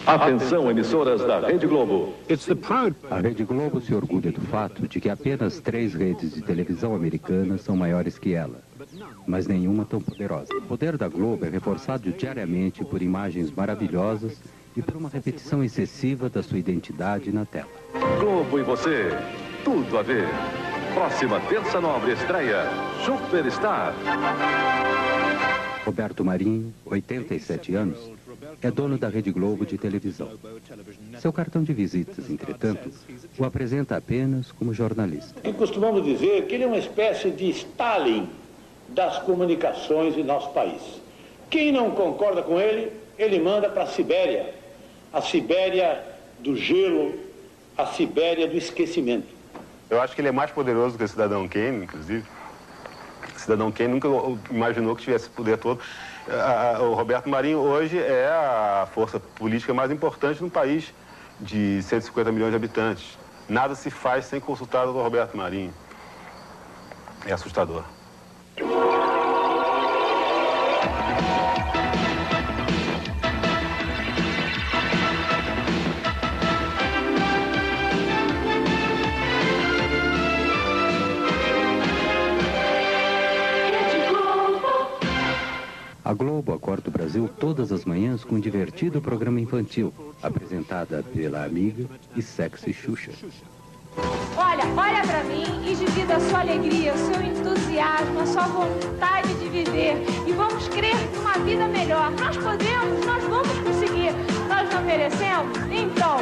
Atenção, emissoras da Rede Globo. A Rede Globo se orgulha do fato de que apenas 3 redes de televisão americanas são maiores que ela, mas nenhuma tão poderosa. O poder da Globo é reforçado diariamente por imagens maravilhosas e por uma repetição excessiva da sua identidade na tela. Globo e você, tudo a ver. Próxima terça nobre estreia, Superstar. Roberto Marinho, 87 anos, é dono da Rede Globo de televisão. Seu cartão de visitas, entretanto, o apresenta apenas como jornalista. E costumamos dizer que ele é uma espécie de Stalin das comunicações em nosso país. Quem não concorda com ele, ele manda para a Sibéria do gelo, a Sibéria do esquecimento. Eu acho que ele é mais poderoso que o Cidadão Kane, inclusive. O Cidadão Kane nunca imaginou que tivesse esse poder todo. O Roberto Marinho hoje é a força política mais importante no país de 150 milhões de habitantes. Nada se faz sem consultar o Roberto Marinho. É assustador. A Globo acorda o Brasil todas as manhãs com um divertido programa infantil, apresentada pela amiga e sexy Xuxa. Olha pra mim e divida a sua alegria, o seu entusiasmo, a sua vontade de viver. E vamos crer numa vida melhor. Nós podemos, nós vamos conseguir. Nós não merecemos? Então,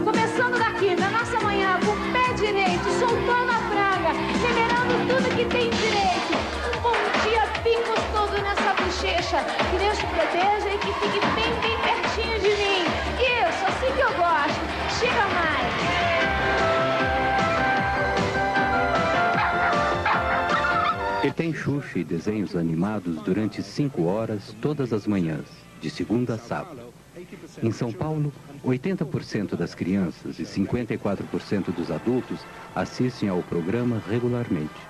começando daqui, na nossa manhã, com o pé direito, soltando a franga, liberando tudo que tem direito. Um bom dia bem gostoso nessa bochecha. Que Deus te proteja e que fique bem, bem pertinho de mim. Isso, assim que eu gosto. Chega mais. E tem Xuxa e desenhos animados durante 5 horas todas as manhãs, de segunda a sábado. Em São Paulo, 80% das crianças e 54% dos adultos assistem ao programa regularmente.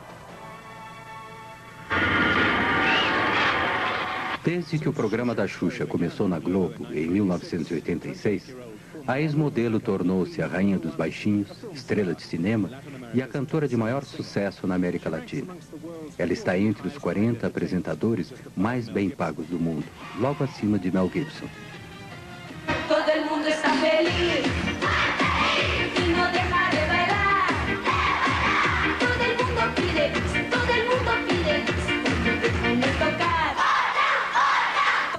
Desde que o programa da Xuxa começou na Globo, em 1986, a ex-modelo tornou-se a rainha dos baixinhos, estrela de cinema e a cantora de maior sucesso na América Latina. Ela está entre os 40 apresentadores mais bem pagos do mundo, logo acima de Mel Gibson. Todo mundo está feliz e não deixa de bailar. Todo mundo pide, vamos tocar.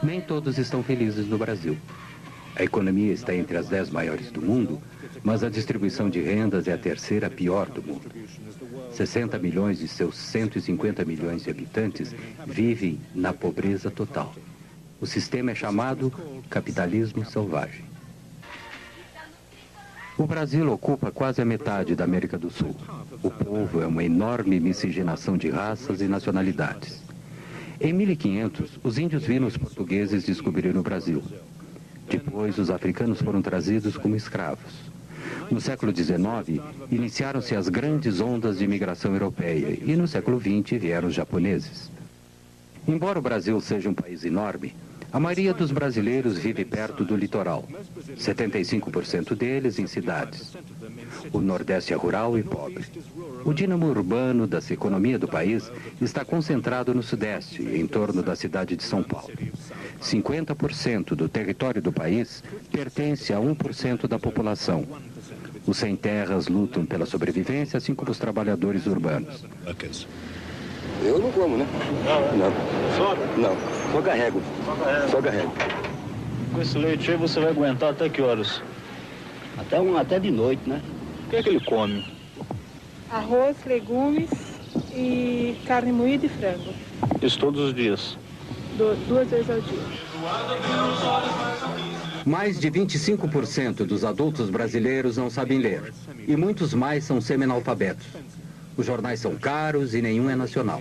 Nem todos estão felizes no Brasil. A economia está entre as 10 maiores do mundo, mas a distribuição de rendas é a terceira pior do mundo. 60 milhões de seus 150 milhões de habitantes vivem na pobreza total. O sistema é chamado capitalismo selvagem. O Brasil ocupa quase a metade da América do Sul. O povo é uma enorme miscigenação de raças e nacionalidades. Em 1500, os índios viram os portugueses descobrir o Brasil. Depois, os africanos foram trazidos como escravos. No século XIX, iniciaram-se as grandes ondas de imigração europeia e no século XX vieram os japoneses. Embora o Brasil seja um país enorme, a maioria dos brasileiros vive perto do litoral, 75% deles em cidades. O Nordeste é rural e pobre. O dínamo urbano da economia do país está concentrado no Sudeste, em torno da cidade de São Paulo. 50% do território do país pertence a 1% da população. Os sem-terras lutam pela sobrevivência, assim como os trabalhadores urbanos. Eu não como, né? Não. Só? Não. Só carrego. Só carrego. Com esse leite aí você vai aguentar até que horas? Até de noite, né? O que é que ele come? Arroz, legumes e carne moída e frango. Isso todos os dias? 2 vezes ao dia. Mais de 25% dos adultos brasileiros não sabem ler. E muitos mais são semi-analfabetos. Os jornais são caros e nenhum é nacional.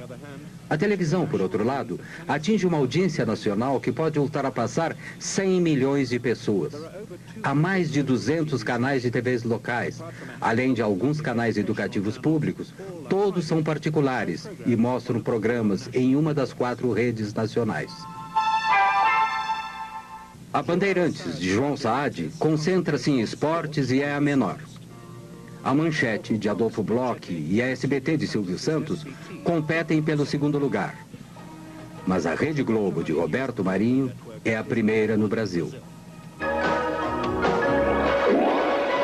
A televisão, por outro lado, atinge uma audiência nacional que pode ultrapassar 100 milhões de pessoas. Há mais de 200 canais de TVs locais, além de alguns canais educativos públicos. Todos são particulares e mostram programas em uma das 4 redes nacionais. A Bandeirantes, de João Saad, concentra-se em esportes e é a menor. A Manchete, de Adolfo Bloch, e a SBT, de Silvio Santos, competem pelo segundo lugar. Mas a Rede Globo, de Roberto Marinho, é a primeira no Brasil.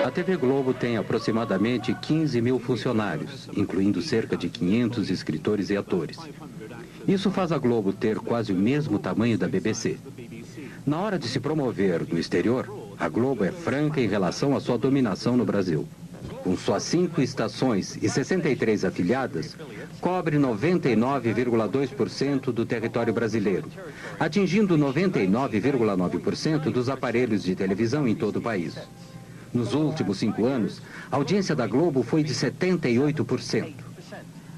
A TV Globo tem aproximadamente 15 mil funcionários, incluindo cerca de 500 escritores e atores. Isso faz a Globo ter quase o mesmo tamanho da BBC. Na hora de se promover no exterior, a Globo é franca em relação à sua dominação no Brasil. Com suas 5 estações e 63 afiliadas, cobre 99,2% do território brasileiro, atingindo 99,9% dos aparelhos de televisão em todo o país. Nos últimos 5 anos, a audiência da Globo foi de 78%.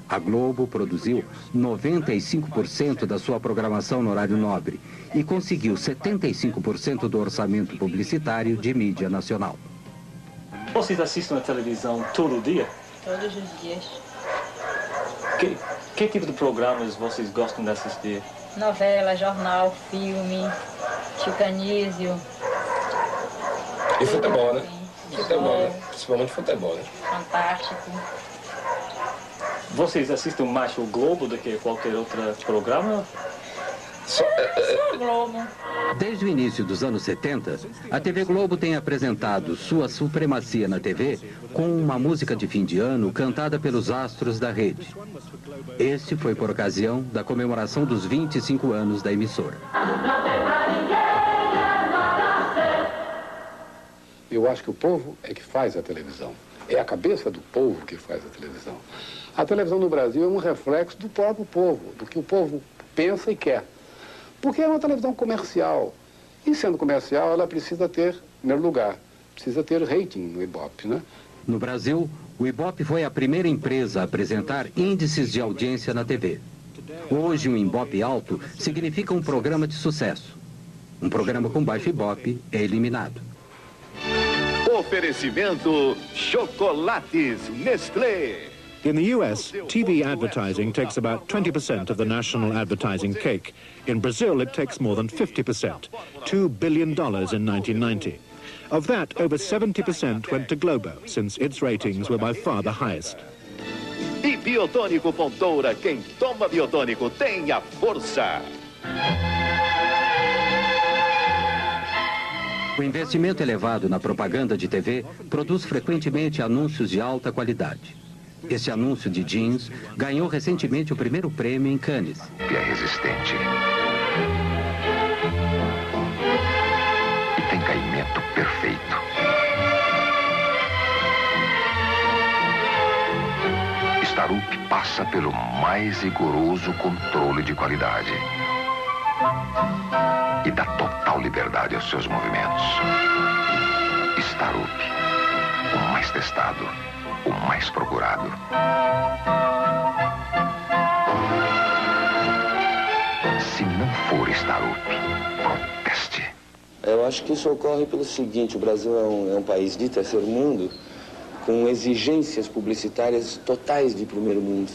A Globo produziu 95% da sua programação no horário nobre e conseguiu 75% do orçamento publicitário de mídia nacional. Vocês assistem a televisão todo dia? Todos os dias. Que tipo de programas vocês gostam de assistir? Novela, jornal, filme, Chico Anísio. E futebol, né? Futebol, né? Principalmente futebol, né? Fantástico. Vocês assistem mais o Globo do que qualquer outro programa? Só o Globo. Desde o início dos anos 70, a TV Globo tem apresentado sua supremacia na TV com uma música de fim de ano cantada pelos astros da rede. Este foi por ocasião da comemoração dos 25 anos da emissora. Eu acho que o povo é que faz a televisão. É a cabeça do povo que faz a televisão. A televisão no Brasil é um reflexo do próprio povo, do que o povo pensa e quer. Porque é uma televisão comercial. E sendo comercial, ela precisa ter, em primeiro lugar, precisa ter rating no Ibope, né? No Brasil, o Ibope foi a primeira empresa a apresentar índices de audiência na TV. Hoje, um Ibope alto significa um programa de sucesso. Um programa com baixo Ibope é eliminado. Oferecimento Chocolates Nestlé. In the US, TV advertising takes about 20% of the national advertising cake. In Brazil, it takes more than 50%, $2 billion in 1990. Of that, over 70% went to Globo, since its ratings were by far the highest. E Biotônico Fontoura, quem toma Biotônico tem a força. O investimento elevado na propaganda de TV produz frequentemente anúncios de alta qualidade. Este anúncio de jeans ganhou recentemente o primeiro prêmio em Cannes. É resistente. E tem caimento perfeito. Starup passa pelo mais rigoroso controle de qualidade. E dá total liberdade aos seus movimentos. Starup, o mais testado, o mais procurado. Se não for Starup, proteste. Eu acho que isso ocorre pelo seguinte: o Brasil é um país de terceiro mundo com exigências publicitárias totais de primeiro mundo.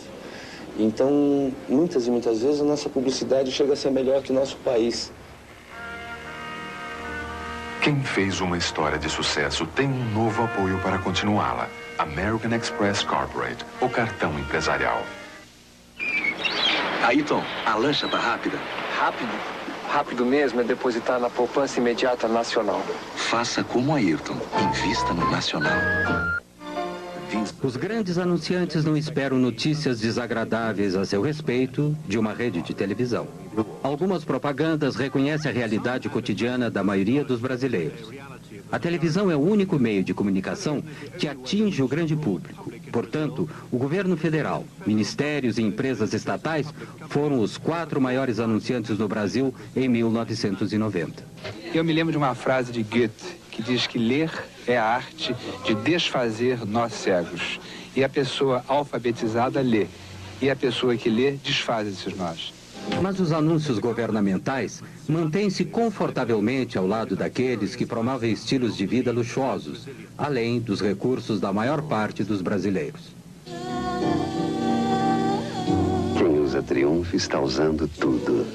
Então, muitas e muitas vezes a nossa publicidade chega a ser melhor que o nosso país. Quem fez uma história de sucesso tem um novo apoio para continuá-la. American Express Corporate, o cartão empresarial. Ayrton, a lancha tá rápida? Rápido? Rápido mesmo é depositar na poupança imediata nacional. Faça como Ayrton, invista no Nacional. Os grandes anunciantes não esperam notícias desagradáveis a seu respeito de uma rede de televisão. Algumas propagandas reconhecem a realidade cotidiana da maioria dos brasileiros. A televisão é o único meio de comunicação que atinge o grande público. Portanto, o governo federal, ministérios e empresas estatais foram os 4 maiores anunciantes no Brasil em 1990. Eu me lembro de uma frase de Goethe, que diz que ler é a arte de desfazer nós cegos. E a pessoa alfabetizada lê. E a pessoa que lê desfaz esses nós. Mas os anúncios governamentais mantêm-se confortavelmente ao lado daqueles que promovem estilos de vida luxuosos, além dos recursos da maior parte dos brasileiros. Quem usa Triumph está usando tudo.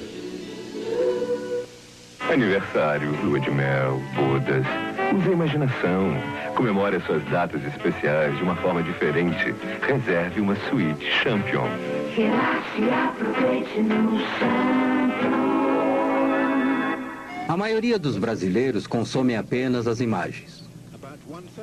Aniversário, lua de mel, bodas. Use a imaginação. Comemore suas datas especiais de uma forma diferente. Reserve uma suíte Champion. Relaxe e aproveite no Champion. A maioria dos brasileiros consome apenas as imagens.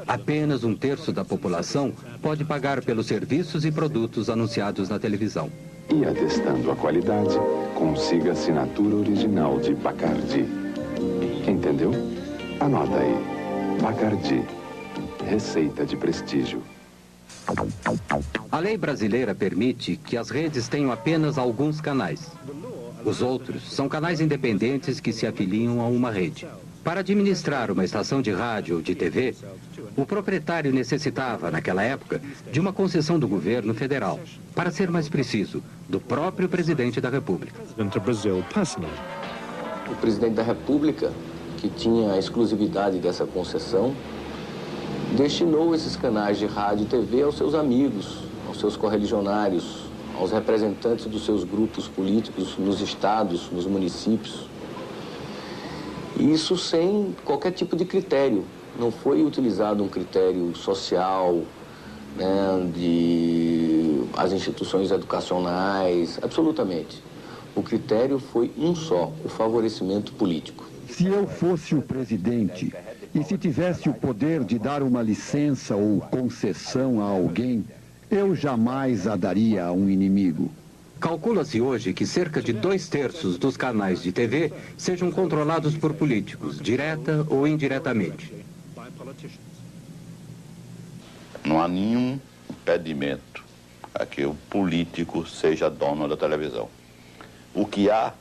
Apenas um terço da população pode pagar pelos serviços e produtos anunciados na televisão. E atestando a qualidade, consiga a assinatura original de Bacardi. Entendeu? Anota aí. Bacardi. Receita de prestígio. A lei brasileira permite que as redes tenham apenas alguns canais. Os outros são canais independentes que se afiliam a uma rede. Para administrar uma estação de rádio ou de TV, o proprietário necessitava, naquela época, de uma concessão do governo federal. Para ser mais preciso, do próprio presidente da República. O presidente da República, que tinha a exclusividade dessa concessão, destinou esses canais de rádio e TV aos seus amigos, aos seus correligionários, aos representantes dos seus grupos políticos nos estados, nos municípios. E isso sem qualquer tipo de critério. Não foi utilizado um critério social, né, de as instituições educacionais, absolutamente. O critério foi um só, o favorecimento político. Se eu fosse o presidente e se tivesse o poder de dar uma licença ou concessão a alguém, eu jamais a daria a um inimigo. Calcula-se hoje que cerca de 2/3 dos canais de TV sejam controlados por políticos, direta ou indiretamente. Não há nenhum impedimento a que o político seja dono da televisão. O que há,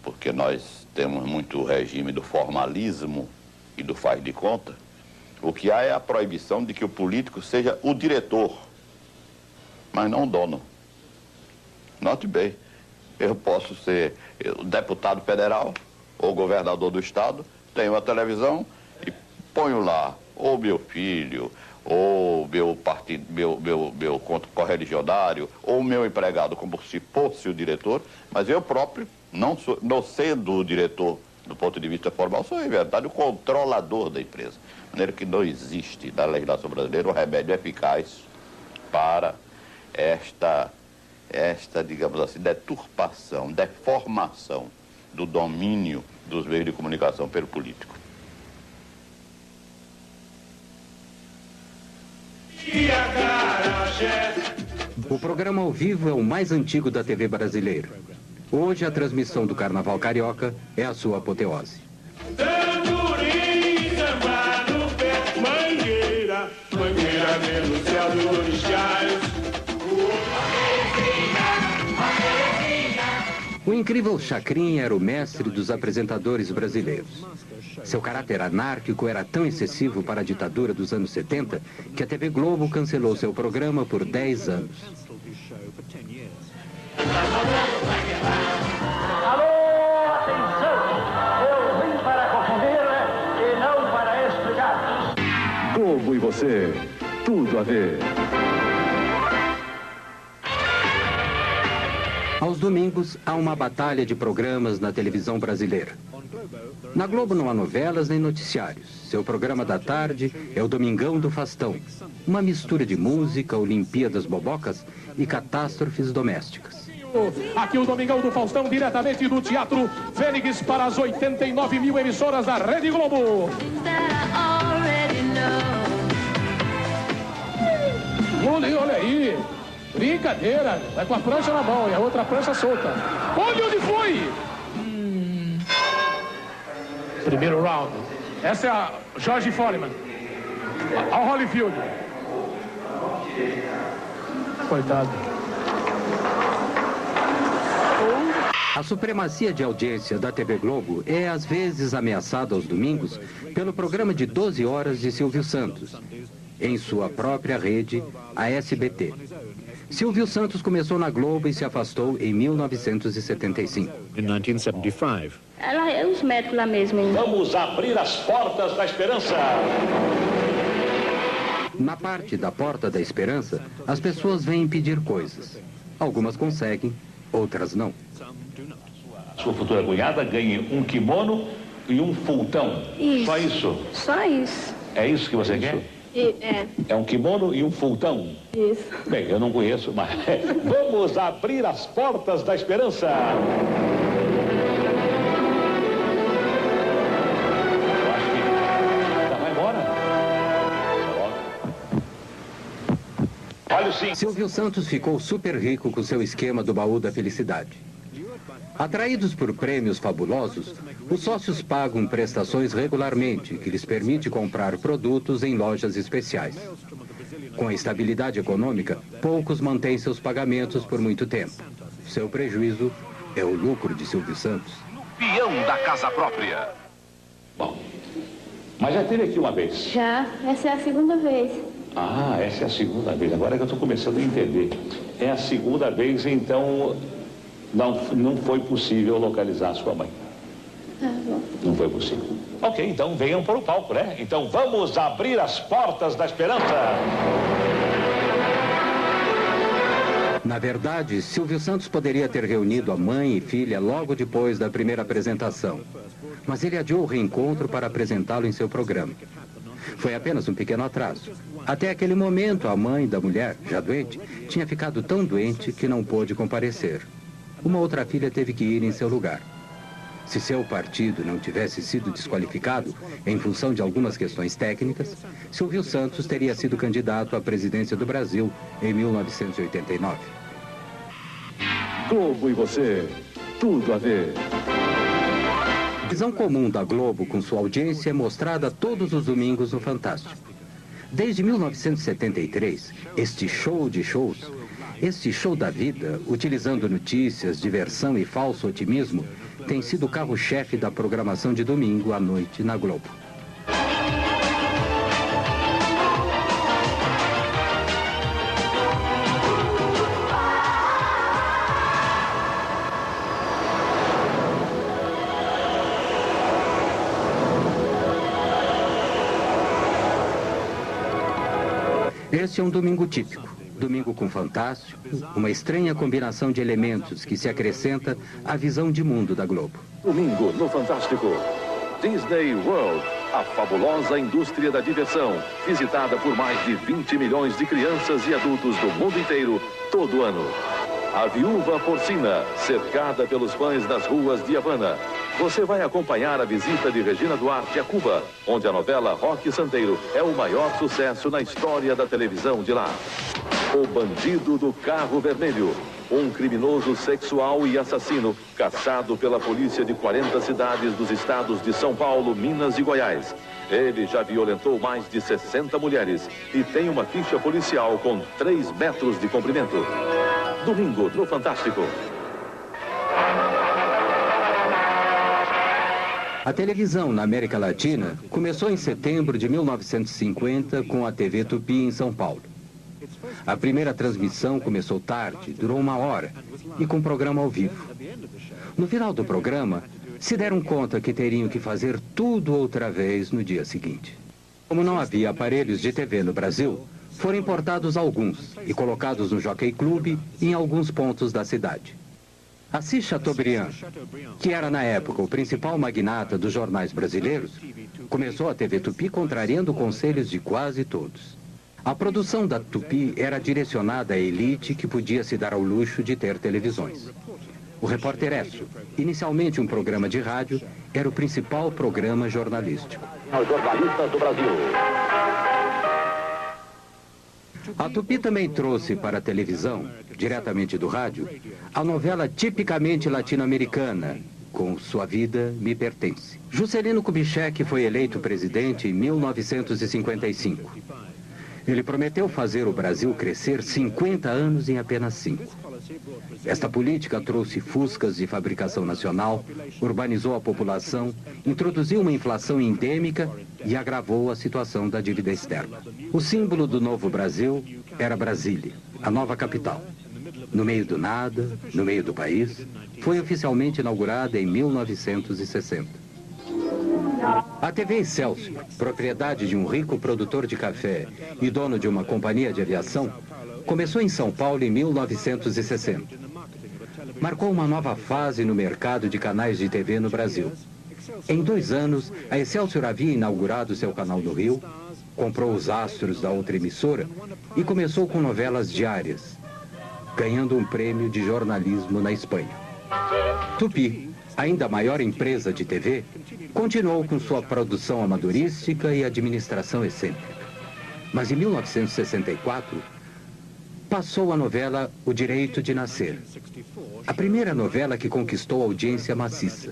porque nós temos muito o regime do formalismo e do faz de conta, o que há é a proibição de que o político seja o diretor, mas não o dono. Note bem, eu posso ser deputado federal ou governador do estado, tenho uma televisão e ponho lá ou meu filho, ou meu partido, meu correligionário, ou meu empregado, como se fosse o diretor, mas eu próprio, não sendo o diretor do ponto de vista formal, sou, em verdade, o controlador da empresa. De maneira que não existe na legislação brasileira um remédio eficaz para esta, digamos assim, deturpação, deformação do domínio dos meios de comunicação pelo político. O programa ao vivo é o mais antigo da TV brasileira. Hoje, a transmissão do Carnaval Carioca é a sua apoteose. O incrível Chacrinha era o mestre dos apresentadores brasileiros. Seu caráter anárquico era tão excessivo para a ditadura dos anos 70 que a TV Globo cancelou seu programa por 10 anos. Alô, atenção! Eu vim para confundir e não para explicar. Globo e você, tudo a ver. Aos domingos, há uma batalha de programas na televisão brasileira. Na Globo não há novelas nem noticiários. Seu programa da tarde é o Domingão do Faustão. Uma mistura de música, Olimpíadas Bobocas e catástrofes domésticas. Aqui o Domingão do Faustão, diretamente do Teatro Fênix para as 89 mil emissoras da Rede Globo. Olha aí, brincadeira, vai com a prancha na mão e a outra prancha solta. Olha onde foi! Primeiro round. Essa é a George Foreman. Ao Holyfield. Coitado. A supremacia de audiência da TV Globo é às vezes ameaçada aos domingos pelo programa de 12 horas de Silvio Santos, em sua própria rede, a SBT. Silvio Santos começou na Globo e se afastou em 1975. In 1975. Ela é os médicos lá mesmo, hein? Vamos abrir as portas da esperança. Na parte da Porta da Esperança, as pessoas vêm pedir coisas. Algumas conseguem, outras não. sua futura cunhada ganhe um kimono e um fultão. Isso. Só isso? Só isso. É isso que você quer? É um kimono e um fultão? Isso. Bem, eu não conheço, mas vamos abrir as portas da esperança. Eu acho que já vai embora. Olha sim. Silvio Santos ficou super rico com seu esquema do baú da felicidade. Atraídos por prêmios fabulosos, os sócios pagam prestações regularmente, que lhes permite comprar produtos em lojas especiais. Com a estabilidade econômica, poucos mantêm seus pagamentos por muito tempo. Seu prejuízo é o lucro de Silvio Santos. Peão da casa própria. Bom, mas já teve aqui uma vez. Já, essa é a segunda vez. Ah, essa é a segunda vez. Agora que eu estou começando a entender. É a segunda vez, então não foi possível localizar a sua mãe. Tá bom. Não foi possível. Ok, então venham para o palco, né? Então vamos abrir as portas da esperança. Na verdade, Silvio Santos poderia ter reunido a mãe e filha logo depois da primeira apresentação. Mas ele adiou o reencontro para apresentá-lo em seu programa. Foi apenas um pequeno atraso. Até aquele momento, a mãe da mulher, já doente, tinha ficado tão doente que não pôde comparecer. Uma outra filha teve que ir em seu lugar. Se seu partido não tivesse sido desqualificado em função de algumas questões técnicas, Silvio Santos teria sido candidato à presidência do Brasil em 1989. Globo e você, tudo a ver. A visão comum da Globo com sua audiência é mostrada todos os domingos no Fantástico. Desde 1973, este show de shows, este show da vida, utilizando notícias, diversão e falso otimismo, tem sido o carro-chefe da programação de domingo à noite na Globo. Este é um domingo típico. Domingo com Fantástico, uma estranha combinação de elementos que se acrescenta à visão de mundo da Globo. Domingo no Fantástico. Disney World, a fabulosa indústria da diversão, visitada por mais de 20 milhões de crianças e adultos do mundo inteiro todo ano. A Viúva Porcina, cercada pelos fãs das ruas de Havana. Você vai acompanhar a visita de Regina Duarte a Cuba, onde a novela Roque Santeiro é o maior sucesso na história da televisão de lá. O Bandido do Carro Vermelho, um criminoso sexual e assassino caçado pela polícia de 40 cidades dos estados de São Paulo, Minas e Goiás. Ele já violentou mais de 60 mulheres e tem uma ficha policial com 3 metros de comprimento. Domingo no Fantástico. A televisão na América Latina começou em setembro de 1950 com a TV Tupi em São Paulo. A primeira transmissão começou tarde, durou 1 hora, e com programa ao vivo. No final do programa, se deram conta que teriam que fazer tudo outra vez no dia seguinte. Como não havia aparelhos de TV no Brasil, foram importados alguns e colocados no Jockey Club em alguns pontos da cidade. Assis Chateaubriand, que era na época o principal magnata dos jornais brasileiros, começou a TV Tupi contrariando conselhos de quase todos. A produção da Tupi era direcionada à elite que podia se dar ao luxo de ter televisões. O Repórter Esso, inicialmente um programa de rádio, era o principal programa jornalístico. Os jornalistas do Brasil. A Tupi também trouxe para a televisão, diretamente do rádio, a novela tipicamente latino-americana, com Sua Vida Me Pertence. Juscelino Kubitschek foi eleito presidente em 1955. Ele prometeu fazer o Brasil crescer 50 anos em apenas 5. Esta política trouxe fuscas de fabricação nacional, urbanizou a população, introduziu uma inflação endêmica e agravou a situação da dívida externa. O símbolo do novo Brasil era Brasília, a nova capital. No meio do nada, no meio do país, foi oficialmente inaugurada em 1960. A TV Excelsior, propriedade de um rico produtor de café e dono de uma companhia de aviação, começou em São Paulo em 1960. marcou uma nova fase no mercado de canais de TV no Brasil. Em 2 anos, a Excelsior havia inaugurado seu canal no Rio, comprou os astros da outra emissora e começou com novelas diárias, ganhando um prêmio de jornalismo na Espanha. Tupi, ainda a maior empresa de TV, continuou com sua produção amadorística e administração excêntrica. Mas em 1964, passou a novela O Direito de Nascer, a primeira novela que conquistou audiência maciça.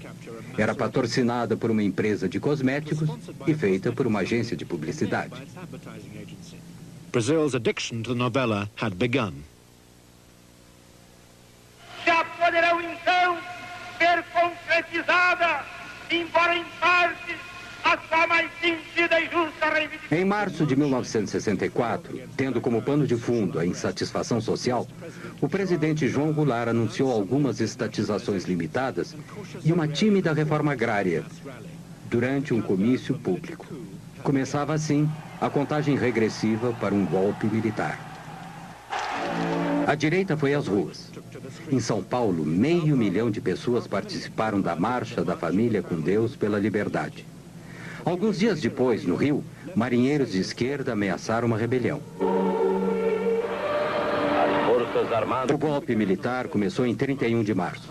Era patrocinada por uma empresa de cosméticos e feita por uma agência de publicidade. Brazil's addiction to the novela had begun. Já poderão então ser concretizada, embora em parte, a sua mais sentida e justa reivindicação. Em março de 1964, tendo como pano de fundo a insatisfação social, o presidente João Goulart anunciou algumas estatizações limitadas e uma tímida reforma agrária durante um comício público. Começava assim a contagem regressiva para um golpe militar. A direita foi às ruas. Em São Paulo, 500 mil de pessoas participaram da Marcha da Família com Deus pela Liberdade. Alguns dias depois, no Rio, marinheiros de esquerda ameaçaram uma rebelião. O golpe militar começou em 31 de março.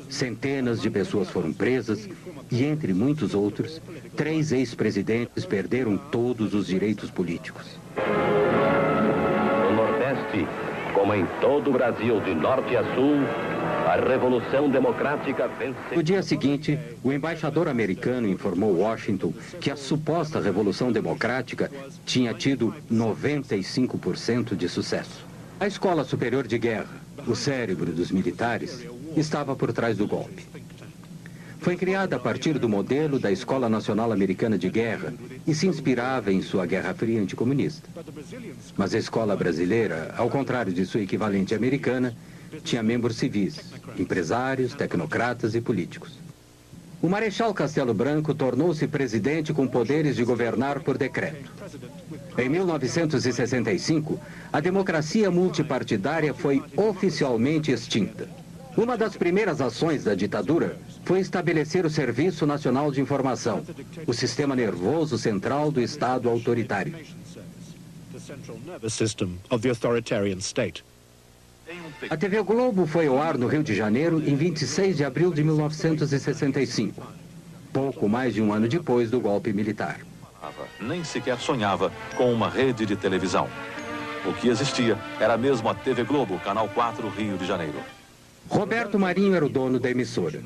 Centenas de pessoas foram presas e, entre muitos outros, 3 ex-presidentes perderam todos os direitos políticos. No Nordeste, como em todo o Brasil, de norte a sul, a Revolução Democrática venceu. No dia seguinte, o embaixador americano informou Washington que a suposta Revolução Democrática tinha tido 95% de sucesso. A Escola Superior de Guerra, o cérebro dos militares, estava por trás do golpe. Foi criada a partir do modelo da Escola Nacional Americana de Guerra e se inspirava em sua Guerra Fria anticomunista. Mas a escola brasileira, ao contrário de sua equivalente americana, tinha membros civis, empresários, tecnocratas e políticos. O Marechal Castelo Branco tornou-se presidente com poderes de governar por decreto. Em 1965, a democracia multipartidária foi oficialmente extinta. Uma das primeiras ações da ditadura foi estabelecer o Serviço Nacional de Informação, o sistema nervoso central do Estado autoritário. A TV Globo foi ao ar no Rio de Janeiro em 26 de abril de 1965, pouco mais de um ano depois do golpe militar. Nem sequer sonhava com uma rede de televisão. O que existia era mesmo a TV Globo, Canal 4, Rio de Janeiro. Roberto Marinho era o dono da emissora.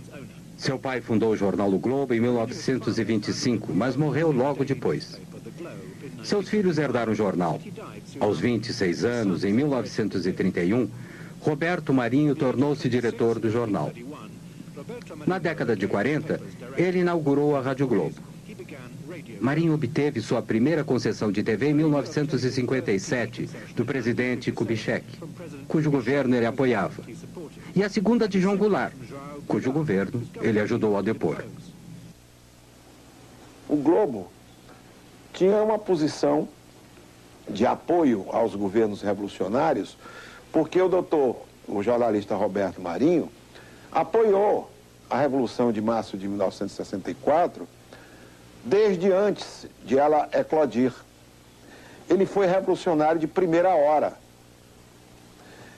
Seu pai fundou o jornal O Globo em 1925, mas morreu logo depois. Seus filhos herdaram o jornal. Aos 26 anos, em 1931, Roberto Marinho tornou-se diretor do jornal. Na década de 40, ele inaugurou a Rádio Globo. Marinho obteve sua primeira concessão de TV em 1957, do presidente Kubitschek, cujo governo ele apoiava, e a segunda de João Goulart, cujo governo ele ajudou a depor. O Globo tinha uma posição de apoio aos governos revolucionários, porque o jornalista Roberto Marinho, apoiou a Revolução de Março de 1964, desde antes de ela eclodir. Ele foi revolucionário de primeira hora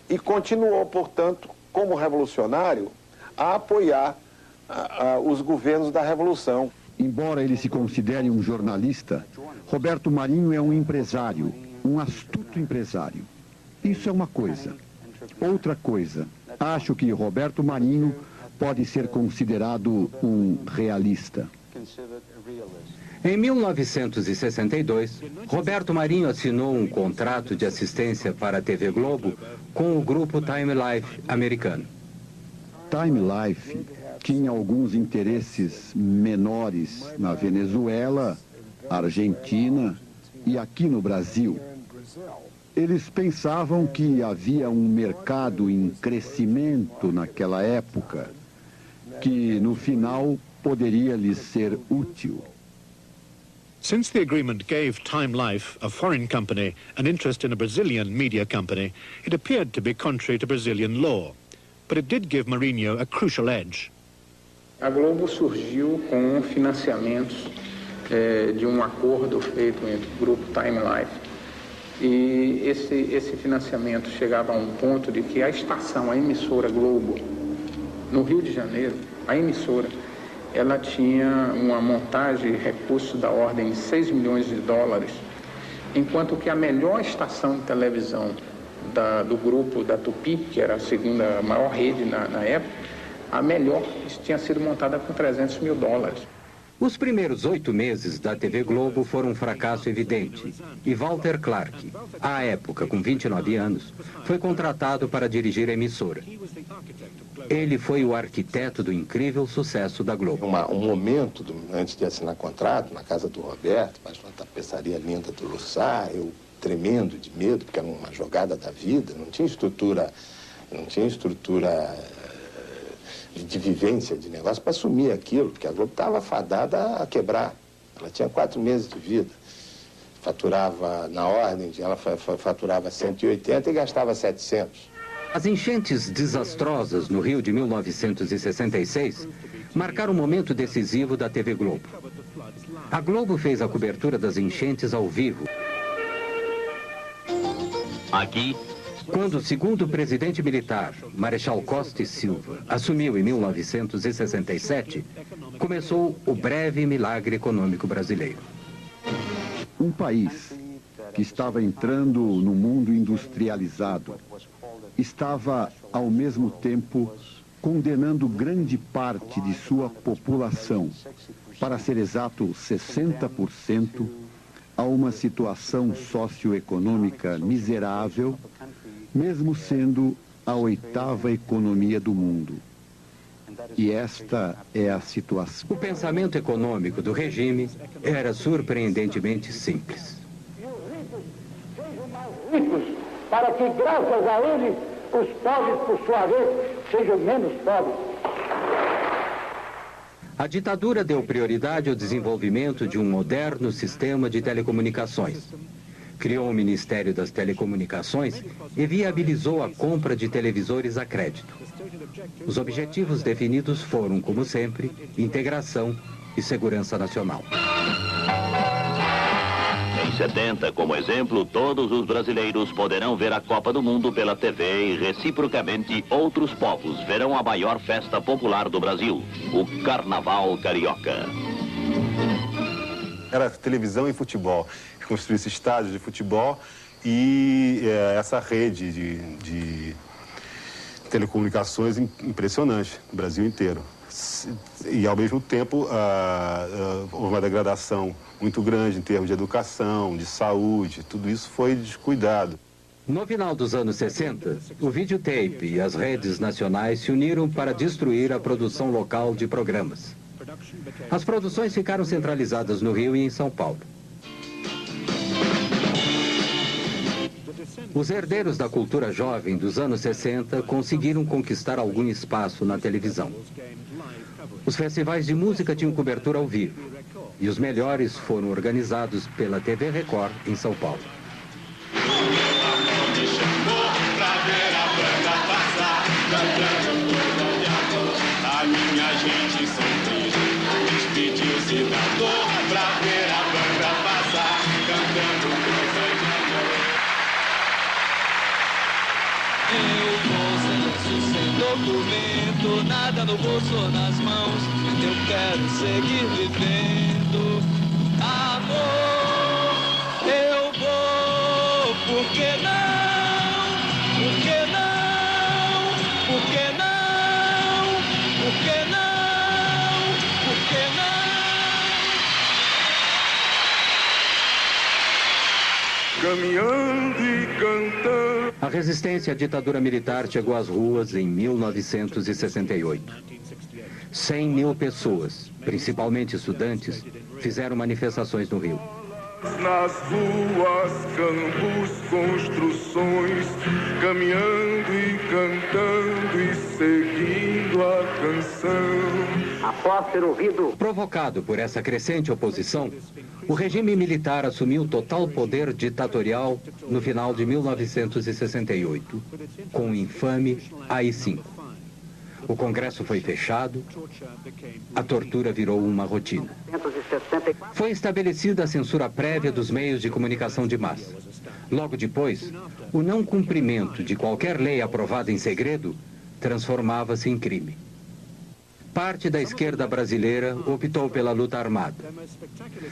e continuou, portanto, como revolucionário, a apoiar os governos da Revolução. Embora ele se considere um jornalista, Roberto Marinho é um empresário, um astuto empresário. Isso é uma coisa. Outra coisa, acho que Roberto Marinho pode ser considerado um realista. Em 1962, Roberto Marinho assinou um contrato de assistência para a TV Globo com o grupo Time Life americano. Time Life tinha alguns interesses menores na Venezuela, Argentina e aqui no Brasil. Eles pensavam que havia um mercado em crescimento naquela época, que no final poderia lhes ser útil. Since the agreement gave Time Life, a foreign company, an interest in a Brazilian media company, it appeared to be contrary to Brazilian law. but it did give Marinho a crucial edge. A Globo surgiu com financiamentos de um acordo feito entre o grupo Time Life. E esse financiamento chegava a um ponto de que a estação, a emissora Globo, no Rio de Janeiro, a emissora, ela tinha uma montagem de recursos da ordem de 6 milhões de dólares, enquanto que a melhor estação de televisão do grupo da Tupi, que era a segunda maior rede na época, a melhor tinha sido montada com 300 mil dólares. Os primeiros 8 meses da TV Globo foram um fracasso evidente. E Walter Clark, à época com 29 anos, foi contratado para dirigir a emissora. Ele foi o arquiteto do incrível sucesso da Globo. Um momento, antes de assinar contrato, na casa do Roberto, mas uma tapeçaria linda do Lussá, eu tremendo de medo, porque era uma jogada da vida, não tinha estrutura de vivência de negócio para assumir aquilo, porque a Globo estava fadada a quebrar. Ela tinha 4 meses de vida. Faturava, na ordem, ela faturava 180 e gastava 700. As enchentes desastrosas no Rio de 1966 marcaram um momento decisivo da TV Globo. A Globo fez a cobertura das enchentes ao vivo. Aqui, quando o segundo presidente militar, Marechal Costa e Silva, assumiu em 1967, começou o breve milagre econômico brasileiro. Um país que estava entrando no mundo industrializado estava, ao mesmo tempo, condenando grande parte de sua população, para ser exato, 60%, a uma situação socioeconômica miserável, mesmo sendo a 8ª economia do mundo. E esta é a situação. O pensamento econômico do regime era surpreendentemente simples. Ricos, para que, graças a eles, os pobres, por sua vez, sejam menos pobres. A ditadura deu prioridade ao desenvolvimento de um moderno sistema de telecomunicações. Criou o Ministério das Telecomunicações e viabilizou a compra de televisores a crédito. Os objetivos definidos foram, como sempre, integração e segurança nacional. Em 70, como exemplo, todos os brasileiros poderão ver a Copa do Mundo pela TV e, reciprocamente, outros povos verão a maior festa popular do Brasil, o Carnaval Carioca. Era televisão e futebol. Construísse estádios de futebol e essa rede de telecomunicações impressionante no Brasil inteiro. E, ao mesmo tempo, houve uma degradação muito grande em termos de educação, de saúde, tudo isso foi descuidado. No final dos anos 60, o videotape e as redes nacionais se uniram para destruir a produção local de programas. As produções ficaram centralizadas no Rio e em São Paulo. Os herdeiros da cultura jovem dos anos 60 conseguiram conquistar algum espaço na televisão. Os festivais de música tinham cobertura ao vivo, e os melhores foram organizados pela TV Record em São Paulo. A minha gente sempre despediu-se da dor pra ver a banda passar, cantando coisas de amor. Eu vou sem documento, nada no bolso ou nas mãos. Eu quero seguir vivendo. Amor, eu vou, por que não? Por que não? Por que não? Por que não? Por que não? Caminhando e cantando. A resistência à ditadura militar chegou às ruas em 1968. 100 mil pessoas, principalmente estudantes, fizeram manifestações no Rio. Nas ruas, campos, construções, caminhando e cantando e seguindo a canção. Após ter ouvido... Provocado por essa crescente oposição, o regime militar assumiu total poder ditatorial no final de 1968, com o infame AI-5. O Congresso foi fechado, a tortura virou uma rotina. Foi estabelecida a censura prévia dos meios de comunicação de massa. Logo depois, o não cumprimento de qualquer lei aprovada em segredo transformava-se em crime. Parte da esquerda brasileira optou pela luta armada.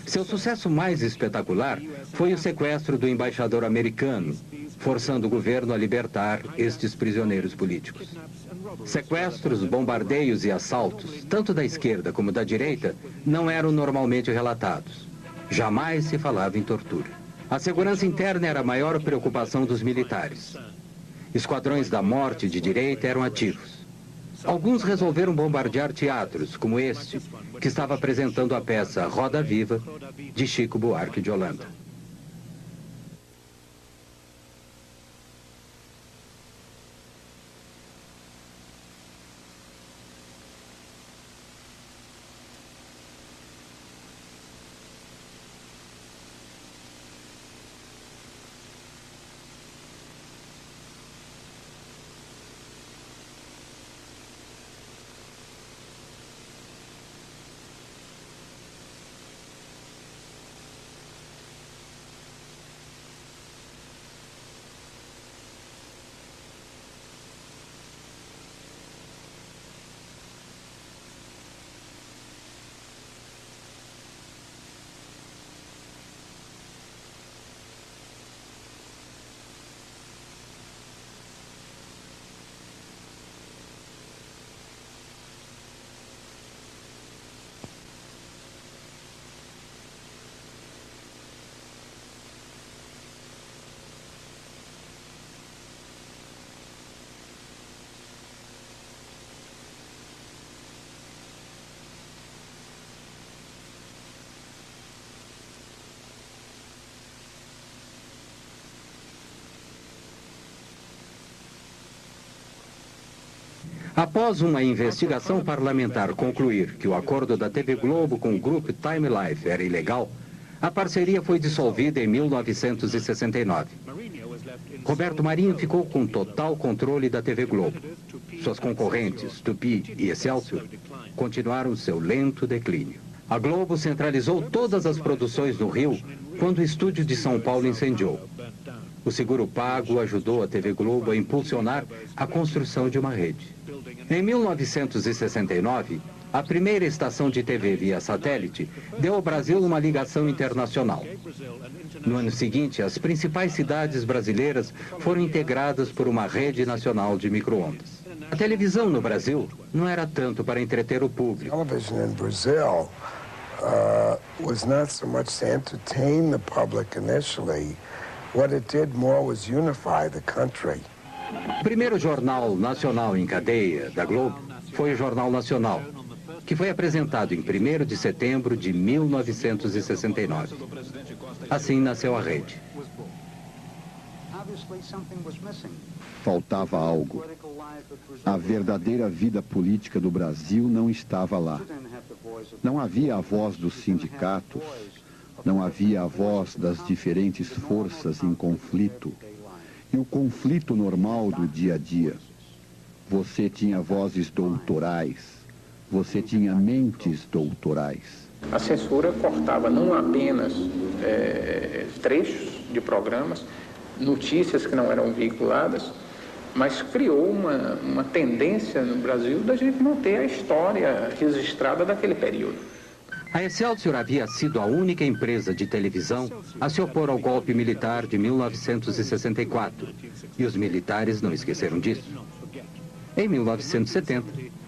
Seu sucesso mais espetacular foi o sequestro do embaixador americano, forçando o governo a libertar estes prisioneiros políticos. Sequestros, bombardeios e assaltos, tanto da esquerda como da direita, não eram normalmente relatados. Jamais se falava em tortura. A segurança interna era a maior preocupação dos militares. Esquadrões da morte de direita eram ativos. Alguns resolveram bombardear teatros, como este, que estava apresentando a peça Roda Viva, de Chico Buarque de Holanda. Após uma investigação parlamentar concluir que o acordo da TV Globo com o grupo Time Life era ilegal, a parceria foi dissolvida em 1969. Roberto Marinho ficou com total controle da TV Globo. Suas concorrentes, Tupi e Excelsior, continuaram seu lento declínio. A Globo centralizou todas as produções no Rio quando o estúdio de São Paulo incendiou. O seguro pago ajudou a TV Globo a impulsionar a construção de uma rede. Em 1969, a primeira estação de TV via satélite deu ao Brasil uma ligação internacional. No ano seguinte, as principais cidades brasileiras foram integradas por uma rede nacional de micro-ondas. A televisão no Brasil não era tanto para entreter o público. Television in Brazil was not so much to entertain the public initially. What it did more was unify the country. O primeiro jornal nacional em cadeia da Globo foi o Jornal Nacional, que foi apresentado em 1º de setembro de 1969. Assim nasceu a rede. Faltava algo. A verdadeira vida política do Brasil não estava lá. Não havia a voz dos sindicatos, não havia a voz das diferentes forças em conflito. E o conflito normal do dia a dia. Você tinha vozes doutorais, você tinha mentes doutorais. A censura cortava não apenas trechos de programas, notícias que não eram veiculadas, mas criou uma tendência no Brasil da gente não ter a história registrada daquele período. A Excelsior havia sido a única empresa de televisão a se opor ao golpe militar de 1964, e os militares não esqueceram disso. Em 1970,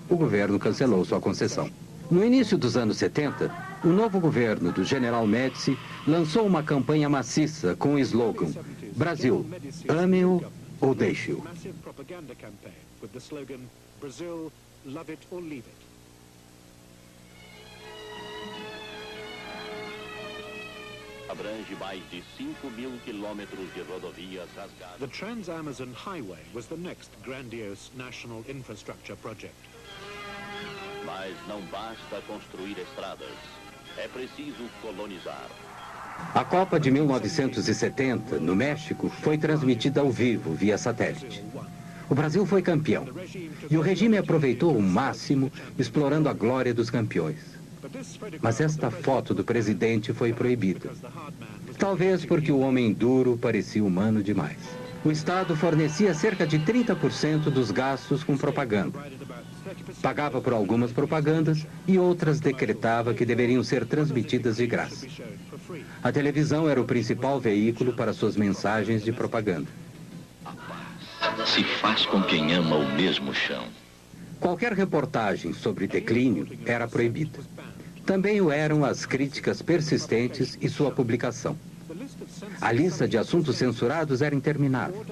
o governo cancelou sua concessão. No início dos anos 70, o novo governo do General Médici lançou uma campanha maciça com o slogan Brasil, ame-o ou deixe-o. Abrange mais de 5.000 quilômetros de rodovias rasgadas. The Trans-Amazon Highway was the next grandiose national infrastructure project. Mas não basta construir estradas, é preciso colonizar. A Copa de 1970, no México, foi transmitida ao vivo, via satélite. O Brasil foi campeão, e o regime aproveitou o máximo, explorando a glória dos campeões. Mas esta foto do presidente foi proibida. Talvez porque o homem duro parecia humano demais. O Estado fornecia cerca de 30% dos gastos com propaganda. Pagava por algumas propagandas e outras decretava que deveriam ser transmitidas de graça. A televisão era o principal veículo para suas mensagens de propaganda. Se faz com quem ama o mesmo chão. Qualquer reportagem sobre declínio era proibida. Também o eram as críticas persistentes e sua publicação. A lista de assuntos censurados era interminável.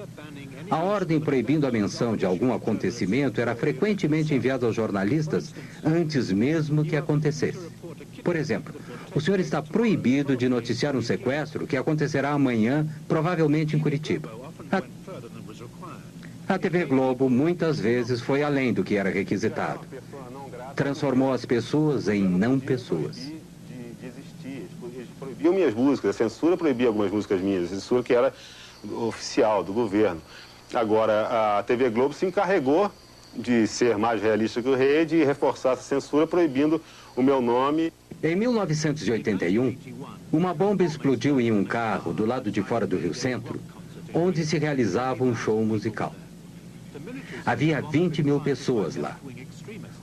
A ordem proibindo a menção de algum acontecimento era frequentemente enviada aos jornalistas antes mesmo que acontecesse. Por exemplo, o senhor está proibido de noticiar um sequestro que acontecerá amanhã, provavelmente em Curitiba. A TV Globo muitas vezes foi além do que era requisitado. Transformou as pessoas em não pessoas. Proibiam minhas músicas, a censura proibia algumas músicas minhas, a censura que era oficial do governo. Agora, a TV Globo se encarregou de ser mais realista que o rei, de reforçar essa censura, proibindo o meu nome. Em 1981, uma bomba explodiu em um carro do lado de fora do Rio Centro, onde se realizava um show musical. Havia 20 mil pessoas lá.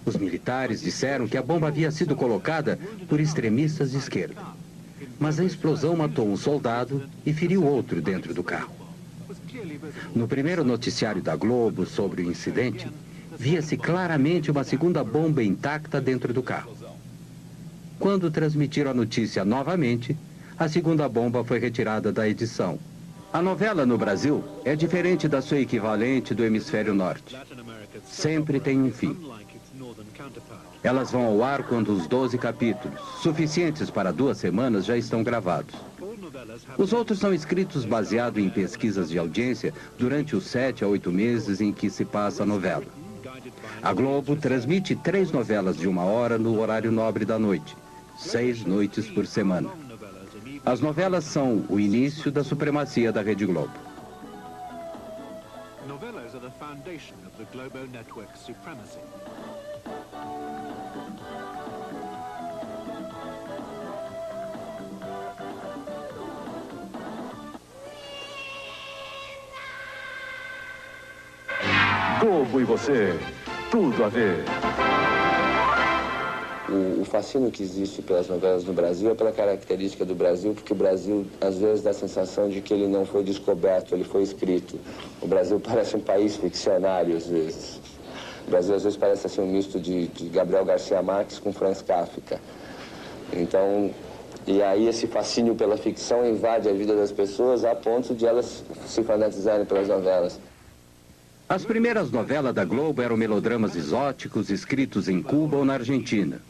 Os militares disseram que a bomba havia sido colocada por extremistas de esquerda. Mas a explosão matou um soldado e feriu outro dentro do carro. No primeiro noticiário da Globo sobre o incidente, via-se claramente uma segunda bomba intacta dentro do carro. Quando transmitiram a notícia novamente, a segunda bomba foi retirada da edição. A novela no Brasil é diferente da sua equivalente do hemisfério norte. Sempre tem um fim. Elas vão ao ar quando os 12 capítulos, suficientes para 2 semanas, já estão gravados. Os outros são escritos baseado em pesquisas de audiência durante os 7 a 8 meses em que se passa a novela. A Globo transmite 3 novelas de 1 hora no horário nobre da noite, 6 noites por semana. As novelas são o início da supremacia da Rede Globo. Novelas are the foundation of the Globo network's supremacy. Globo e você, tudo a ver. O fascínio que existe pelas novelas no Brasil é pela característica do Brasil, porque o Brasil, às vezes, dá a sensação de que ele não foi descoberto, ele foi escrito. O Brasil parece um país ficcionário, às vezes. O Brasil, às vezes, parece assim, um misto de Gabriel Garcia Marques com Franz Kafka. Então, e aí esse fascínio pela ficção invade a vida das pessoas a ponto de elas se fanatizarem pelas novelas. As primeiras novelas da Globo eram melodramas exóticos escritos em Cuba ou na Argentina.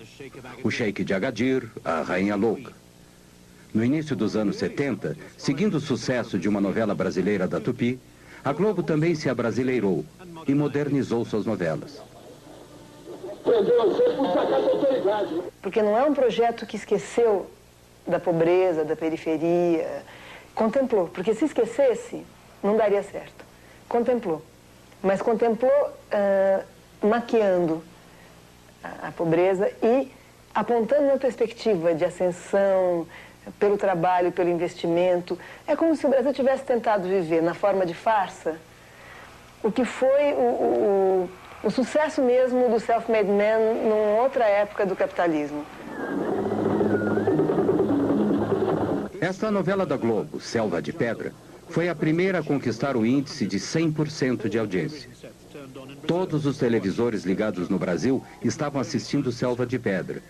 O Sheik de Agadir, a Rainha Louca. No início dos anos 70, seguindo o sucesso de uma novela brasileira da Tupi, a Globo também se abrasileirou e modernizou suas novelas. Porque não é um projeto que esqueceu da pobreza, da periferia. Contemplou, porque se esquecesse, não daria certo. Contemplou. Mas contemplou maquiando a pobreza e apontando uma perspectiva de ascensão pelo trabalho, pelo investimento. É como se o Brasil tivesse tentado viver na forma de farsa o que foi o sucesso mesmo do self-made man numa outra época do capitalismo. Esta novela da Globo, Selva de Pedra, foi a primeira a conquistar o índice de 100% de audiência. Todos os televisores ligados no Brasil estavam assistindo Selva de Pedra.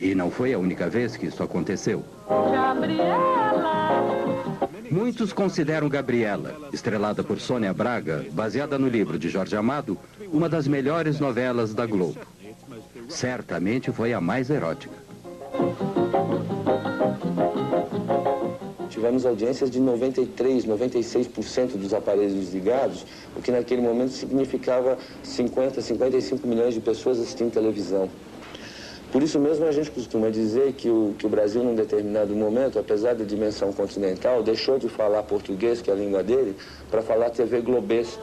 E não foi a única vez que isso aconteceu. Gabriela! Muitos consideram Gabriela, estrelada por Sônia Braga, baseada no livro de Jorge Amado, uma das melhores novelas da Globo. Certamente foi a mais erótica. Tivemos audiências de 93%, 96% dos aparelhos ligados, o que naquele momento significava 50, 55 milhões de pessoas assistindo televisão. Por isso mesmo a gente costuma dizer que o Brasil, num determinado momento, apesar da dimensão continental, deixou de falar português, que é a língua dele, para falar TV globês.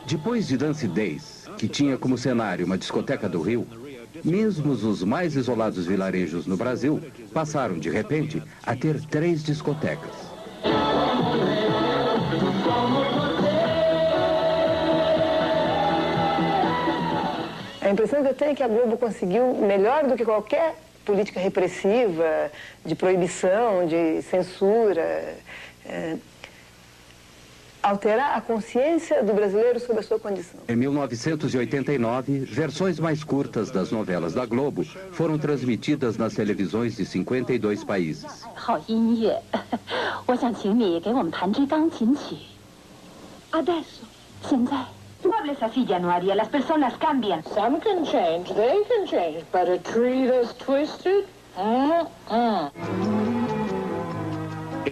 Depois de Dance Days, que tinha como cenário uma discoteca do Rio, mesmo os mais isolados vilarejos no Brasil passaram, de repente, a ter 3 discotecas. A impressão que eu tenho é que a Globo conseguiu, melhor do que qualquer política repressiva, de proibição, de censura, alterar a consciência do brasileiro sobre a sua condição. Em 1989, versões mais curtas das novelas da Globo foram transmitidas nas televisões de 52 países. Muebles así, Januaria. Las personas cambian. Some can change, they can change, but a tree that's twisted?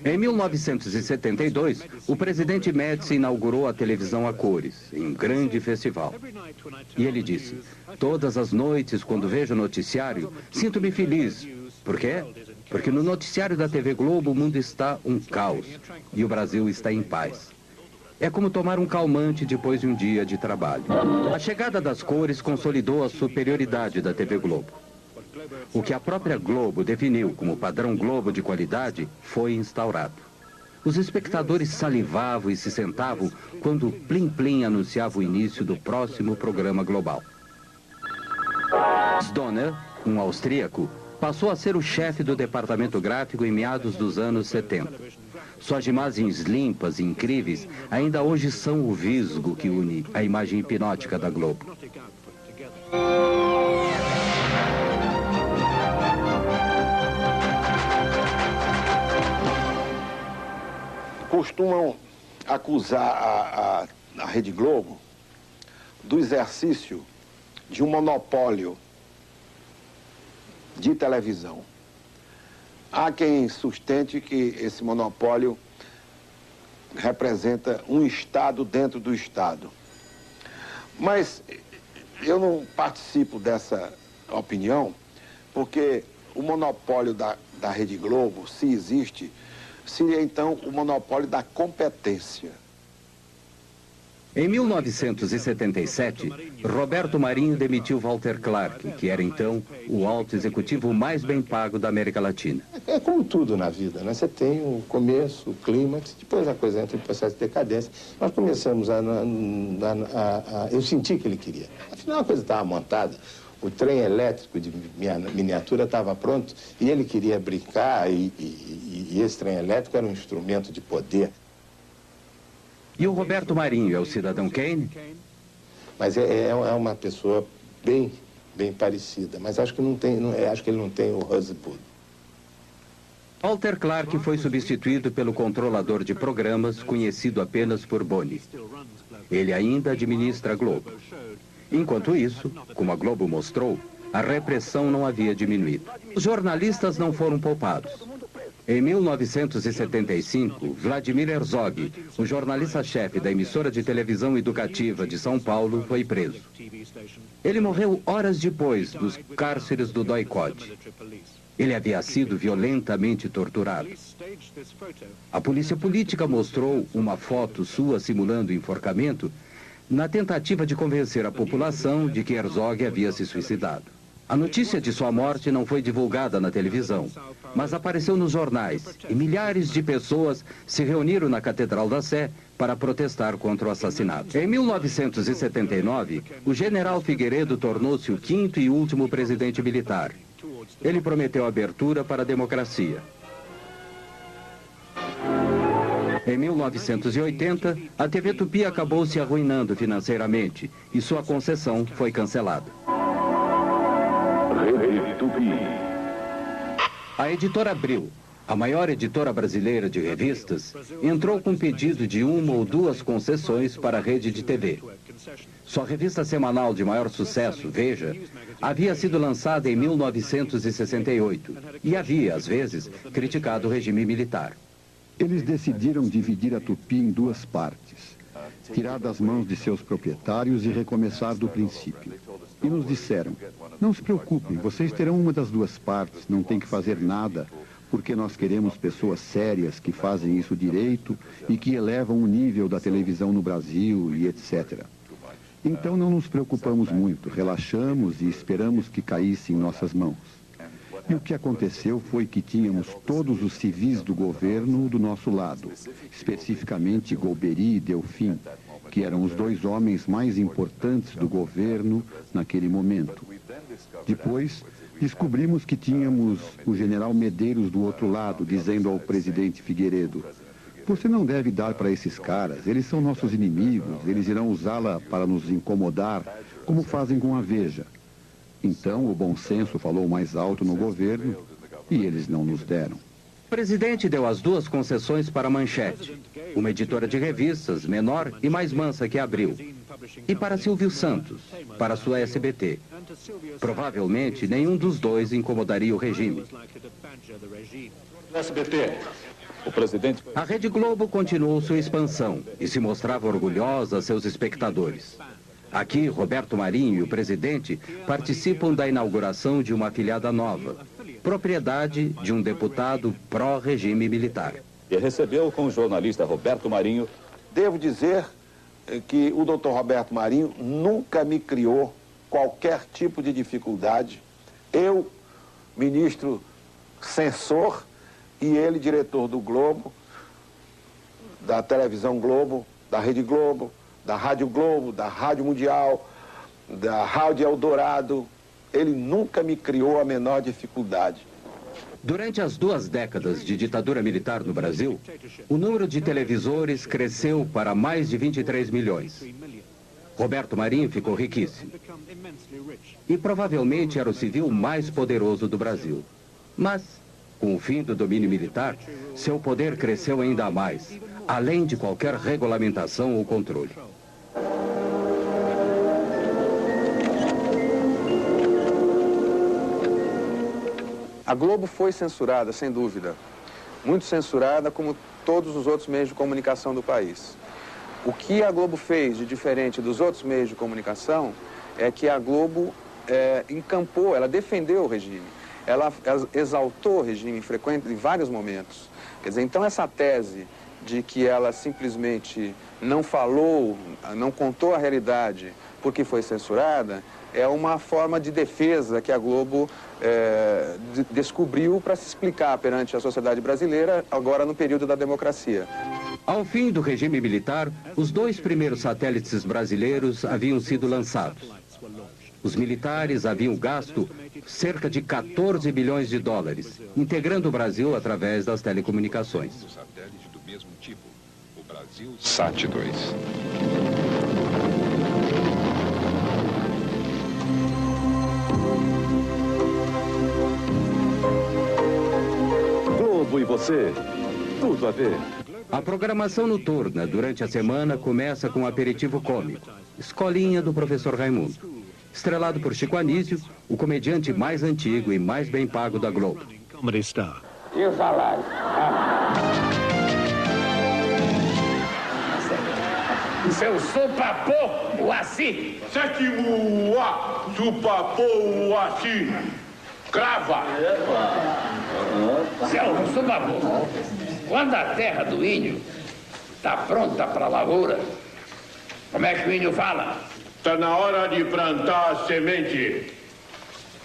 Em 1972, o presidente Médici inaugurou a televisão a cores, em um grande festival. E ele disse: todas as noites, quando vejo o noticiário, sinto-me feliz. Por quê? Porque no noticiário da TV Globo o mundo está um caos e o Brasil está em paz. É como tomar um calmante depois de um dia de trabalho. A chegada das cores consolidou a superioridade da TV Globo. O que a própria Globo definiu como padrão Globo de qualidade foi instaurado. Os espectadores salivavam e se sentavam quando o Plim Plim anunciava o início do próximo programa global. Donner, um austríaco, passou a ser o chefe do departamento gráfico em meados dos anos 70. Suas imagens limpas e incríveis ainda hoje são o visgo que une a imagem hipnótica da Globo. Costumam acusar a Rede Globo do exercício de um monopólio de televisão. Há quem sustente que esse monopólio representa um Estado dentro do Estado. Mas eu não participo dessa opinião, porque o monopólio da Rede Globo, se existe, seria então o monopólio da competência. Em 1977, Roberto Marinho demitiu Walter Clark, que era então o alto executivo mais bem pago da América Latina. É como tudo na vida, né? Você tem o começo, o clímax, depois a coisa entra em processo de decadência. Nós começamos eu senti que ele queria. Afinal, a coisa estava montada. O trem elétrico de miniatura estava pronto e ele queria brincar e esse trem elétrico era um instrumento de poder. E o Roberto Marinho é o cidadão Kane? Mas é uma pessoa bem parecida, mas acho que acho que ele não tem o Husband. Walter Clark foi substituído pelo controlador de programas, conhecido apenas por Boni. Ele ainda administra a Globo. Enquanto isso, como a Globo mostrou, a repressão não havia diminuído. Os jornalistas não foram poupados. Em 1975, Vladimir Herzog, o jornalista-chefe da emissora de televisão educativa de São Paulo, foi preso. Ele morreu horas depois dos cárceres do Doikod. Ele havia sido violentamente torturado. A polícia política mostrou uma foto sua simulando enforcamento na tentativa de convencer a população de que Herzog havia se suicidado. A notícia de sua morte não foi divulgada na televisão, mas apareceu nos jornais e milhares de pessoas se reuniram na Catedral da Sé para protestar contra o assassinato. Em 1979, o general Figueiredo tornou-se o 5º e último presidente militar. Ele prometeu abertura para a democracia. Em 1980, a TV Tupi acabou se arruinando financeiramente e sua concessão foi cancelada. A editora Abril, a maior editora brasileira de revistas, entrou com pedido de 1 ou 2 concessões para a rede de TV. Sua revista semanal de maior sucesso, Veja, havia sido lançada em 1968 e havia, às vezes, criticado o regime militar. Eles decidiram dividir a Tupi em 2 partes. tirar das mãos de seus proprietários e recomeçar do princípio. E nos disseram, não se preocupem, vocês terão uma das duas partes, não tem que fazer nada, porque nós queremos pessoas sérias que fazem isso direito e que elevam o nível da televisão no Brasil e etc. Então não nos preocupamos muito, relaxamos e esperamos que caísse em nossas mãos. E o que aconteceu foi que tínhamos todos os civis do governo do nosso lado, especificamente Golbery e Delfim, que eram os dois homens mais importantes do governo naquele momento. Depois, descobrimos que tínhamos o general Medeiros do outro lado, dizendo ao presidente Figueiredo, você não deve dar para esses caras, eles são nossos inimigos, eles irão usá-la para nos incomodar, como fazem com a Veja. Então, o bom senso falou mais alto no governo e eles não nos deram. O presidente deu as duas concessões para a Manchete, uma editora de revistas menor e mais mansa que Abril, e para Silvio Santos, para sua SBT. Provavelmente, nenhum dos dois incomodaria o regime. SBT, o presidente... A Rede Globo continuou sua expansão e se mostrava orgulhosa a seus espectadores. Aqui, Roberto Marinho e o presidente participam da inauguração de uma afiliada nova, propriedade de um deputado pró-regime militar. E recebeu com o jornalista Roberto Marinho. Devo dizer que o doutor Roberto Marinho nunca me criou qualquer tipo de dificuldade. Eu, ministro censor, e ele, diretor do Globo, da televisão Globo, da Rede Globo, da Rádio Globo, da Rádio Mundial, da Rádio Eldorado. Ele nunca me criou a menor dificuldade. Durante as 2 décadas de ditadura militar no Brasil, o número de televisores cresceu para mais de 23 milhões. Roberto Marinho ficou riquíssimo. E provavelmente era o civil mais poderoso do Brasil. Mas, com o fim do domínio militar, seu poder cresceu ainda mais, além de qualquer regulamentação ou controle. A Globo foi censurada, sem dúvida. Muito censurada, como todos os outros meios de comunicação do país. O que a Globo fez de diferente dos outros meios de comunicação é que a Globo encampou, ela defendeu o regime. Ela exaltou o regime em vários momentos. Quer dizer, então essa tese de que ela simplesmente não falou, não contou a realidade porque foi censurada, é uma forma de defesa que a Globo descobriu para se explicar perante a sociedade brasileira, agora no período da democracia. Ao fim do regime militar, os 2 primeiros satélites brasileiros haviam sido lançados. Os militares haviam gasto cerca de 14 bilhões de dólares, integrando o Brasil através das telecomunicações. SAT 2. Globo e você, tudo a ver. A programação noturna durante a semana começa com um aperitivo cômico, Escolinha do Professor Raimundo. Estrelado por Chico Anísio, o comediante mais antigo e mais bem pago da Globo. E o salário? Seu supapô, o Assi. Sétimo A, supapô, o Assi. Crava. Seu supapô, quando a terra do índio está pronta para a lavoura, como é que o índio fala? Está na hora de plantar a semente.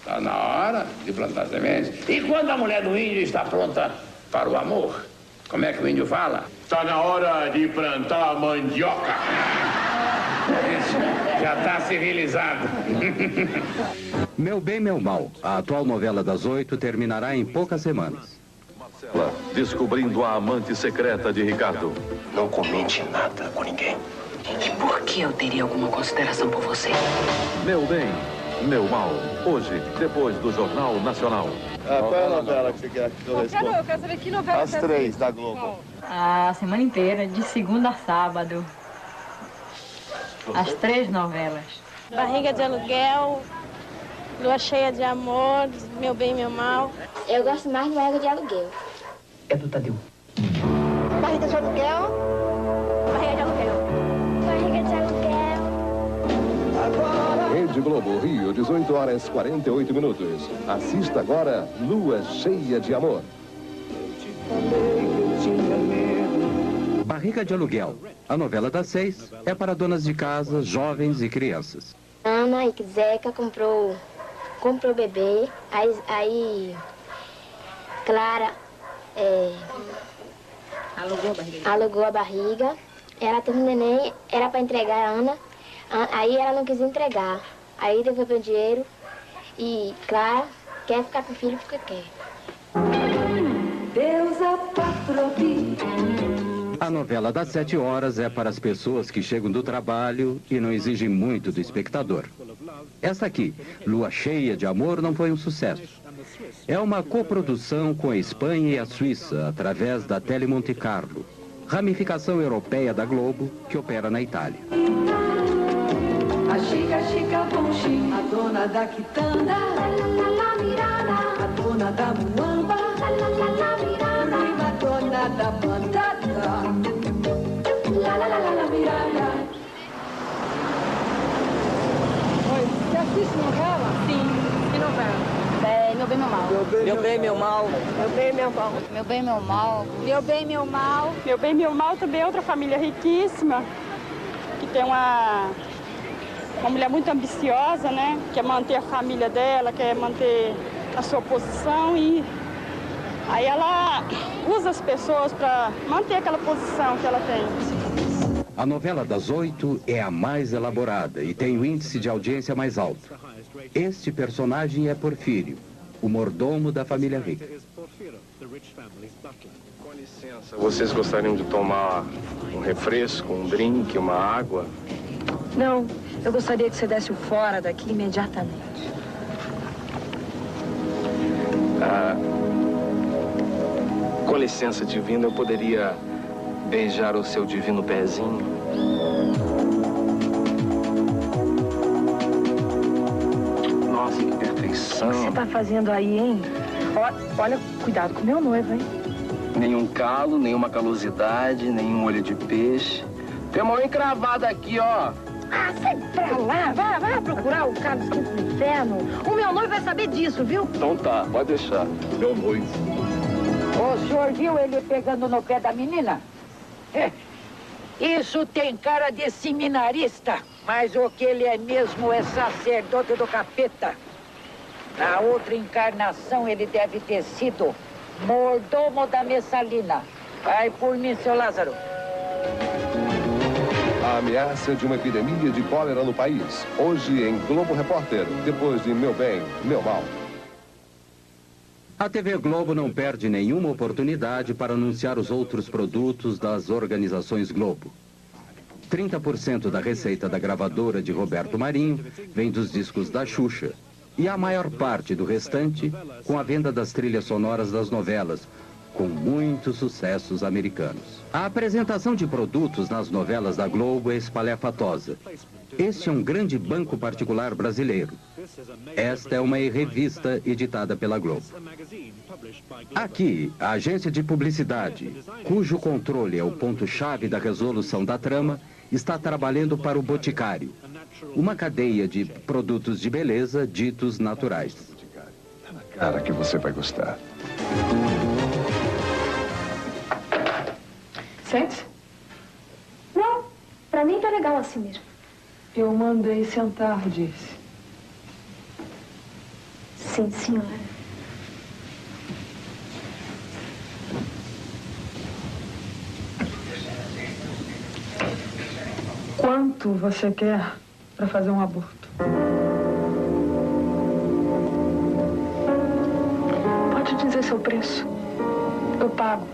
Está na hora de plantar semente. E quando a mulher do índio está pronta para o amor, como é que o índio fala? Está na hora de plantar a mandioca. Isso, já está civilizado. Meu Bem, Meu Mal, a atual novela das 8, terminará em poucas semanas. Descobrindo a amante secreta de Ricardo. Não comente nada com ninguém. E por que eu teria alguma consideração por você? Meu Bem, Meu Mal. Hoje, depois do Jornal Nacional. Qual é a novela que você quer que eu responda? Eu quero saber que novela As 3 da Globo. A semana inteira, de segunda a sábado. As 3 novelas. Barriga de Aluguel, Lua Cheia de Amor, Meu Bem, Meu Mal. Eu gosto mais de Barriga de Aluguel. É do Tadeu. Barriga de Aluguel, Barriga de Aluguel. Rede Globo, Rio, 18 horas 48 minutos. Assista agora Lua Cheia de Amor. Barriga de Aluguel, a novela das 6, é para donas de casa, jovens e crianças. Ana e Zeca comprou bebê, aí Clara alugou a barriga. Ela teve um neném, era para entregar a Ana, aí ela não quis entregar. Aí devolveu o dinheiro e Clara quer ficar com o filho porque quer. Deus a A novela das 7 horas é para as pessoas que chegam do trabalho e não exigem muito do espectador. Esta aqui, Lua Cheia de Amor, não foi um sucesso. É uma coprodução com a Espanha e a Suíça, através da Tele Monte Carlo, ramificação europeia da Globo, que opera na Itália. A chica, chica, bom chica, a dona da quitanda, a dona da muamba, a dona da mandada, mirada. Oi, você assiste novela? Sim, que novela? Meu Bem, Meu Mal. Meu Bem, Meu Mal. Meu Bem, Meu Mal. Meu Bem, Meu Mal. Meu Bem, Meu Mal. Meu Bem, Meu Mal também é outra família riquíssima, que tem uma mulher muito ambiciosa, né? Quer manter a família dela, quer manter a sua posição e aí ela usa as pessoas para manter aquela posição que ela tem. A novela das 8 é a mais elaborada e tem o índice de audiência mais alto. Este personagem é Porfírio, o mordomo da família rica. Com licença, vocês gostariam de tomar um refresco, um drink, uma água? Não, eu gostaria que você desse o fora daqui imediatamente. Com licença, divino, eu poderia beijar o seu divino pezinho? Nossa, que perfeição. O que você tá fazendo aí, hein? Olha, cuidado com o meu noivo, hein? Nenhum calo, nenhuma calosidade, nenhum olho de peixe. Tem uma encravada aqui, ó. Ah, sai pra lá, vai procurar o cara do quinto do inferno. O meu noivo vai saber disso, viu? Então tá, pode deixar. Meu noivo. O senhor viu ele pegando no pé da menina? Isso tem cara de seminarista, mas o que ele é mesmo é sacerdote do capeta. Na outra encarnação ele deve ter sido mordomo da Messalina. Vai por mim, seu Lázaro. A ameaça de uma epidemia de cólera no país. Hoje em Globo Repórter, depois de Meu Bem, Meu Mal. A TV Globo não perde nenhuma oportunidade para anunciar os outros produtos das organizações Globo. 30% da receita da gravadora de Roberto Marinho vem dos discos da Xuxa. E a maior parte do restante com a venda das trilhas sonoras das novelas, com muitos sucessos americanos. A apresentação de produtos nas novelas da Globo é espalhafatosa. Este é um grande banco particular brasileiro. Esta é uma revista editada pela Globo. Aqui, a agência de publicidade, cujo controle é o ponto-chave da resolução da trama, está trabalhando para o Boticário, uma cadeia de produtos de beleza ditos naturais. Cara, que você vai gostar. Sente? Não, pra mim tá legal assim mesmo. Eu mandei sentar, disse. Sim, senhora. Quanto você quer para fazer um aborto? Pode dizer seu preço. Eu pago.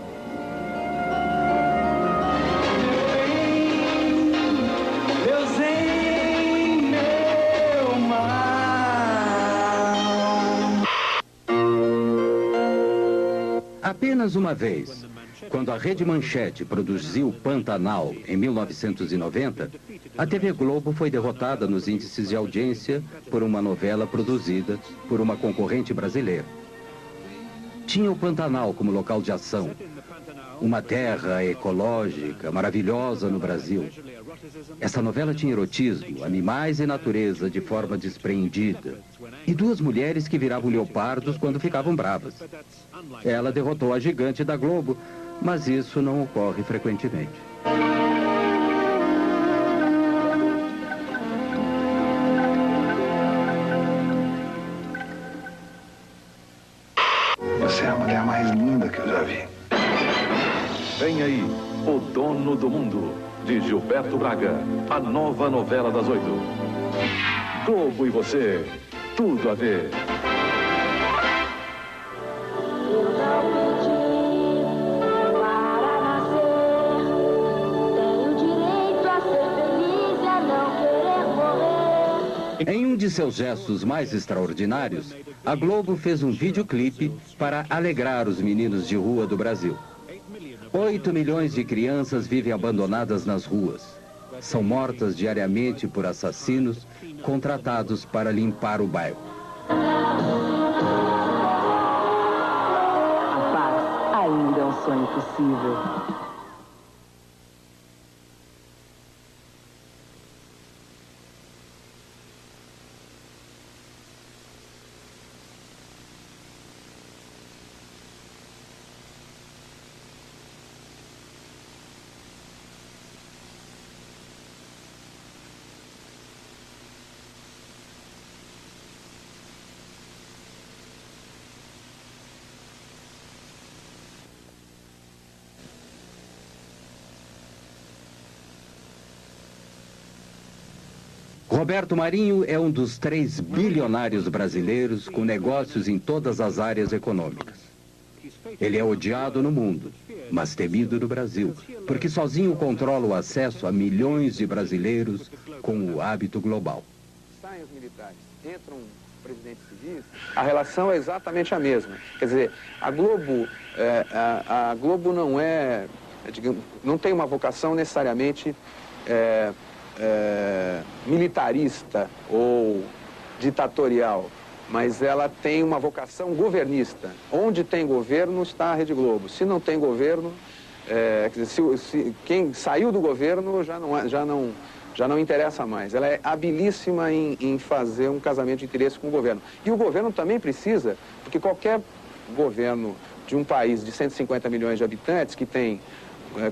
Apenas uma vez, quando a Rede Manchete produziu Pantanal em 1990, a TV Globo foi derrotada nos índices de audiência por uma novela produzida por uma concorrente brasileira. Tinha o Pantanal como local de ação, uma terra ecológica maravilhosa no Brasil. Essa novela tinha erotismo, animais e natureza de forma despreendida. E duas mulheres que viravam leopardos quando ficavam bravas. Ela derrotou a gigante da Globo, mas isso não ocorre frequentemente. Você é a mulher mais linda que eu já vi. Vem aí, O Dono do Mundo, de Gilberto Braga. A nova novela das 8. Globo e você, tudo a ver. Em um de seus gestos mais extraordinários, a Globo fez um videoclipe para alegrar os meninos de rua do Brasil. 8 milhões de crianças vivem abandonadas nas ruas. São mortas diariamente por assassinos contratados para limpar o bairro. A paz ainda é um sonho possível. Roberto Marinho é um dos 3 bilionários brasileiros com negócios em todas as áreas econômicas. Ele é odiado no mundo, mas temido no Brasil, porque sozinho controla o acesso a milhões de brasileiros com o hábito global. Saem os militares, entram presidentes civis, a relação é exatamente a mesma. Quer dizer, a Globo não é, digamos, não tem uma vocação necessariamente militarista ou ditatorial, mas ela tem uma vocação governista. Onde tem governo está a Rede Globo. Se não tem governo, quer dizer, quem saiu do governo já não interessa mais. Ela é habilíssima em fazer um casamento de interesse com o governo. E o governo também precisa, porque qualquer governo de um país de 150 milhões de habitantes, que tem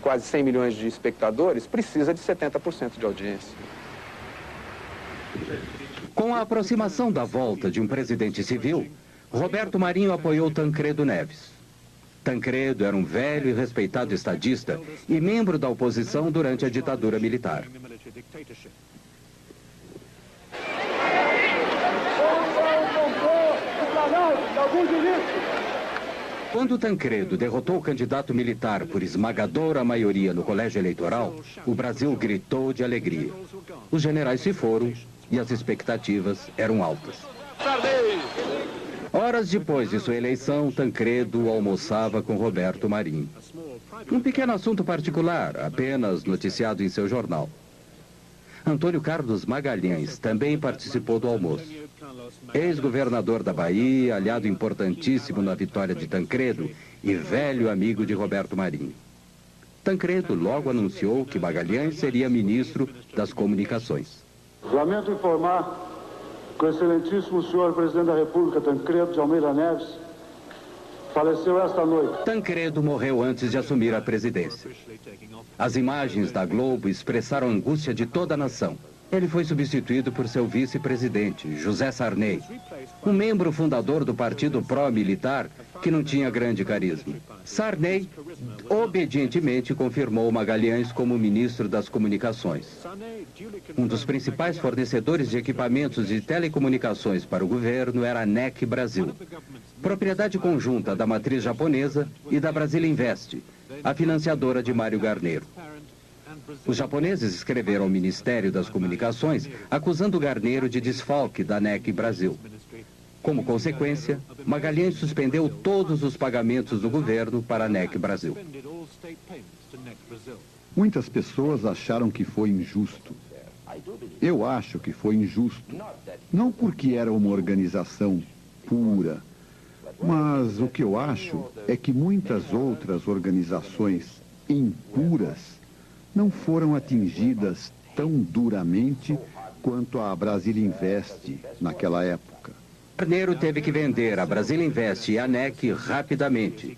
quase 100 milhões de espectadores, precisa de 70% de audiência. Com a aproximação da volta de um presidente civil, Roberto Marinho apoiou Tancredo Neves. Tancredo era um velho e respeitado estadista e membro da oposição durante a ditadura militar. Quando Tancredo derrotou o candidato militar por esmagadora maioria no colégio eleitoral, o Brasil gritou de alegria. Os generais se foram e as expectativas eram altas. Horas depois de sua eleição, Tancredo almoçava com Roberto Marinho. Um pequeno assunto particular, apenas noticiado em seu jornal. Antônio Carlos Magalhães também participou do almoço. Ex-governador da Bahia, aliado importantíssimo na vitória de Tancredo e velho amigo de Roberto Marinho. Tancredo logo anunciou que Magalhães seria ministro das Comunicações. Lamento informar que o excelentíssimo senhor presidente da República, Tancredo de Almeida Neves, faleceu esta noite. Tancredo morreu antes de assumir a presidência. As imagens da Globo expressaram a angústia de toda a nação. Ele foi substituído por seu vice-presidente, José Sarney, um membro fundador do partido pró-militar que não tinha grande carisma. Sarney obedientemente confirmou Magalhães como ministro das Comunicações. Um dos principais fornecedores de equipamentos de telecomunicações para o governo era a NEC Brasil, propriedade conjunta da matriz japonesa e da Brasília Invest, a financiadora de Mário Garneiro. Os japoneses escreveram ao Ministério das Comunicações acusando Garneiro de desfalque da NEC Brasil. Como consequência, Magalhães suspendeu todos os pagamentos do governo para a NEC Brasil. Muitas pessoas acharam que foi injusto. Eu acho que foi injusto. Não porque era uma organização pura, mas o que eu acho é que muitas outras organizações impuras não foram atingidas tão duramente quanto a Brasília Invest naquela época. Carneiro teve que vender a Brasília Invest e a NEC rapidamente.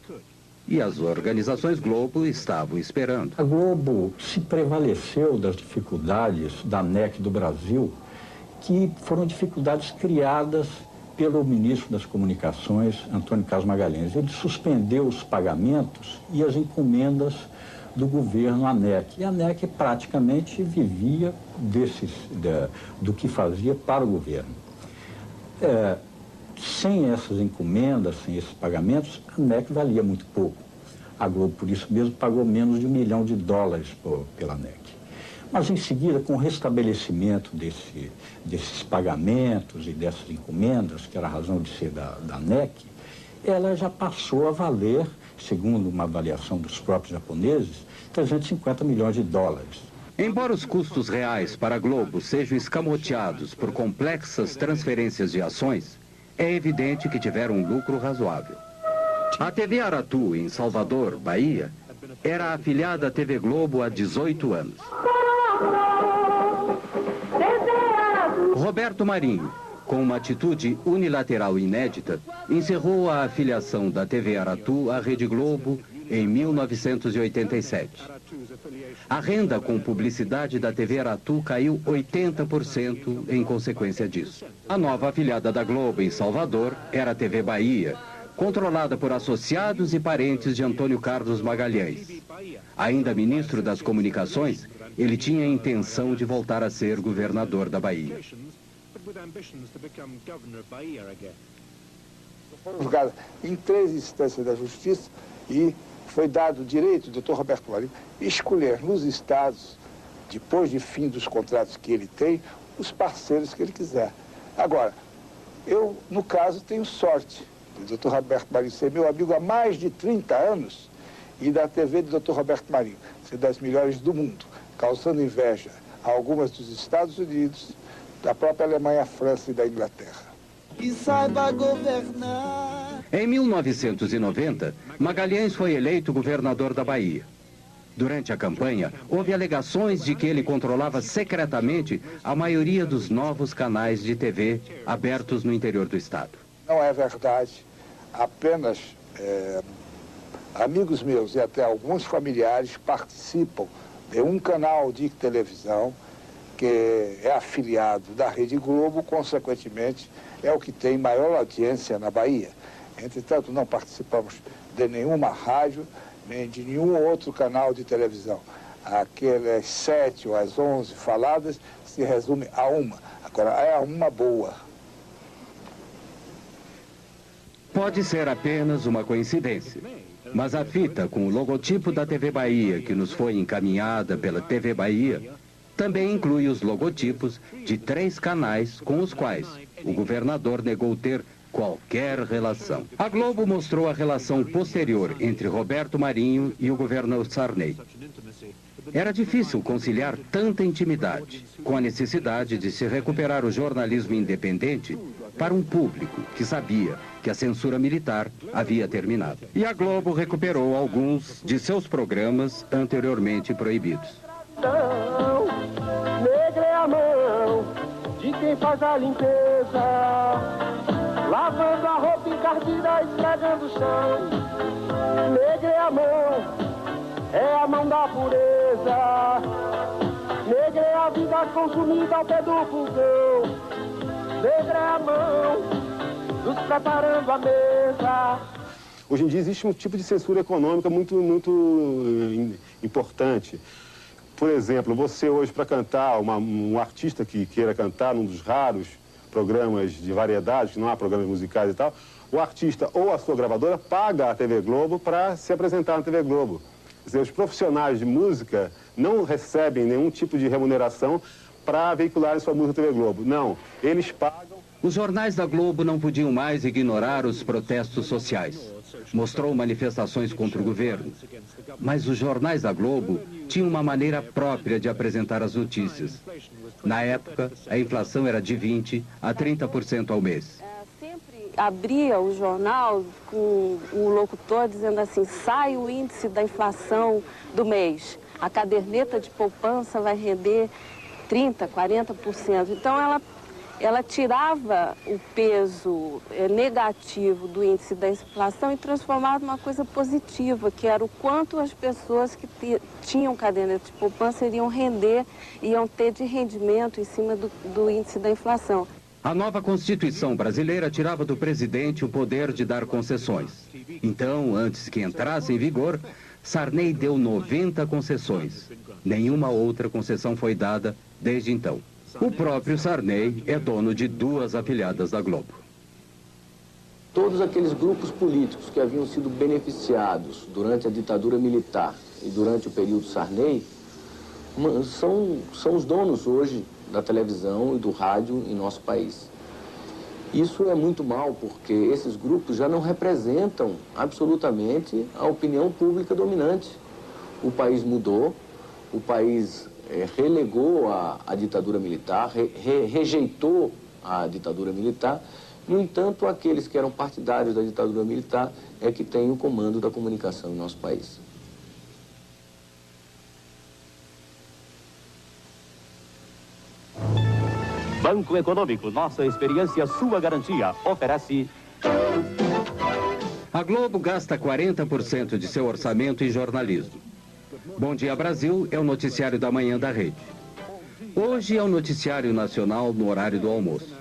E as organizações Globo estavam esperando. A Globo se prevaleceu das dificuldades da NEC do Brasil, que foram dificuldades criadas pelo ministro das Comunicações, Antônio Carlos Magalhães. Ele suspendeu os pagamentos e as encomendas do governo à NEC. E a NEC praticamente vivia do que fazia para o governo. Sem essas encomendas, sem esses pagamentos, a NEC valia muito pouco. A Globo, por isso mesmo, pagou menos de $1 milhão pela NEC. Mas, em seguida, com o restabelecimento desses pagamentos e dessas encomendas, que era a razão de ser da NEC, ela já passou a valer, segundo uma avaliação dos próprios japoneses, $350 milhões. Embora os custos reais para a Globo sejam escamoteados por complexas transferências de ações, é evidente que tiveram um lucro razoável. A TV Aratu, em Salvador, Bahia, era afiliada à TV Globo há 18 anos. Roberto Marinho, com uma atitude unilateral inédita, encerrou a afiliação da TV Aratu à Rede Globo em 1987. A renda com publicidade da TV Aratu caiu 80% em consequência disso. A nova afiliada da Globo em Salvador era a TV Bahia, controlada por associados e parentes de Antônio Carlos Magalhães. Ainda ministro das Comunicações, ele tinha a intenção de voltar a ser governador da Bahia. Fomos julgados em 3 instâncias da Justiça e foi dado o direito do Dr. Roberto Marinho escolher nos estados, depois de fim dos contratos que ele tem, os parceiros que ele quiser. Agora, eu, no caso, tenho sorte do Dr. Roberto Marinho ser meu amigo há mais de 30 anos e da TV do Dr. Roberto Marinho ser das melhores do mundo, causando inveja a algumas dos Estados Unidos, da própria Alemanha, França e da Inglaterra. Que saiba governar. Em 1990, Magalhães foi eleito governador da Bahia. Durante a campanha, houve alegações de que ele controlava secretamente a maioria dos novos canais de TV abertos no interior do estado. Não é verdade. Apenas amigos meus e até alguns familiares participam de um canal de televisão que é afiliado da Rede Globo, consequentemente, é o que tem maior audiência na Bahia. Entretanto, não participamos de nenhuma rádio, nem de nenhum outro canal de televisão. Aquelas 7 ou as 11 faladas se resume a uma. Agora, é uma boa. Pode ser apenas uma coincidência, mas a fita com o logotipo da TV Bahia, que nos foi encaminhada pela TV Bahia, também inclui os logotipos de 3 canais com os quais o governador negou ter qualquer relação. A Globo mostrou a relação posterior entre Roberto Marinho e o governador Sarney. Era difícil conciliar tanta intimidade com a necessidade de se recuperar o jornalismo independente para um público que sabia que a censura militar havia terminado. E a Globo recuperou alguns de seus programas anteriormente proibidos. Negra é a mão de quem faz a limpeza, lavando a roupa encardida, esfregando o chão. Negra é a mão da pureza. Negra é a vida consumida ao pé do fogão. Negra é a mão dos preparando a mesa. Hoje em dia existe um tipo de censura econômica muito importante. Por exemplo, você hoje para cantar, um artista que queira cantar num dos raros programas de variedades, que não há programas musicais e tal, o artista ou a sua gravadora paga a TV Globo para se apresentar na TV Globo. Quer dizer, os profissionais de música não recebem nenhum tipo de remuneração para veicularem sua música na TV Globo. Não, eles pagam. Os jornais da Globo não podiam mais ignorar os protestos sociais. Mostrou manifestações contra o governo. Mas os jornais da Globo tinham uma maneira própria de apresentar as notícias. Na época, a inflação era de 20% a 30% ao mês. Sempre abria o jornal com o locutor dizendo assim: sai o índice da inflação do mês. A caderneta de poupança vai render 30%, 40%. Então, ela tirava o peso negativo do índice da inflação e transformava numa coisa positiva, que era o quanto as pessoas que tinham caderneta de poupança iam ter de rendimento em cima do índice da inflação. A nova Constituição brasileira tirava do presidente o poder de dar concessões. Então, antes que entrasse em vigor, Sarney deu 90 concessões. Nenhuma outra concessão foi dada desde então. O próprio Sarney é dono de 2 afiliadas da Globo. Todos aqueles grupos políticos que haviam sido beneficiados durante a ditadura militar e durante o período Sarney são os donos hoje da televisão e do rádio em nosso país. Isso é muito mal, porque esses grupos já não representam absolutamente a opinião pública dominante. O país mudou, o país relegou a ditadura militar, rejeitou a ditadura militar. No entanto, aqueles que eram partidários da ditadura militar é que têm o comando da comunicação em nosso país. Banco Econômico, nossa experiência, sua garantia, oferece... A Globo gasta 40% de seu orçamento em jornalismo. Bom Dia Brasil é o noticiário da manhã da rede. Hoje é o noticiário nacional no horário do almoço.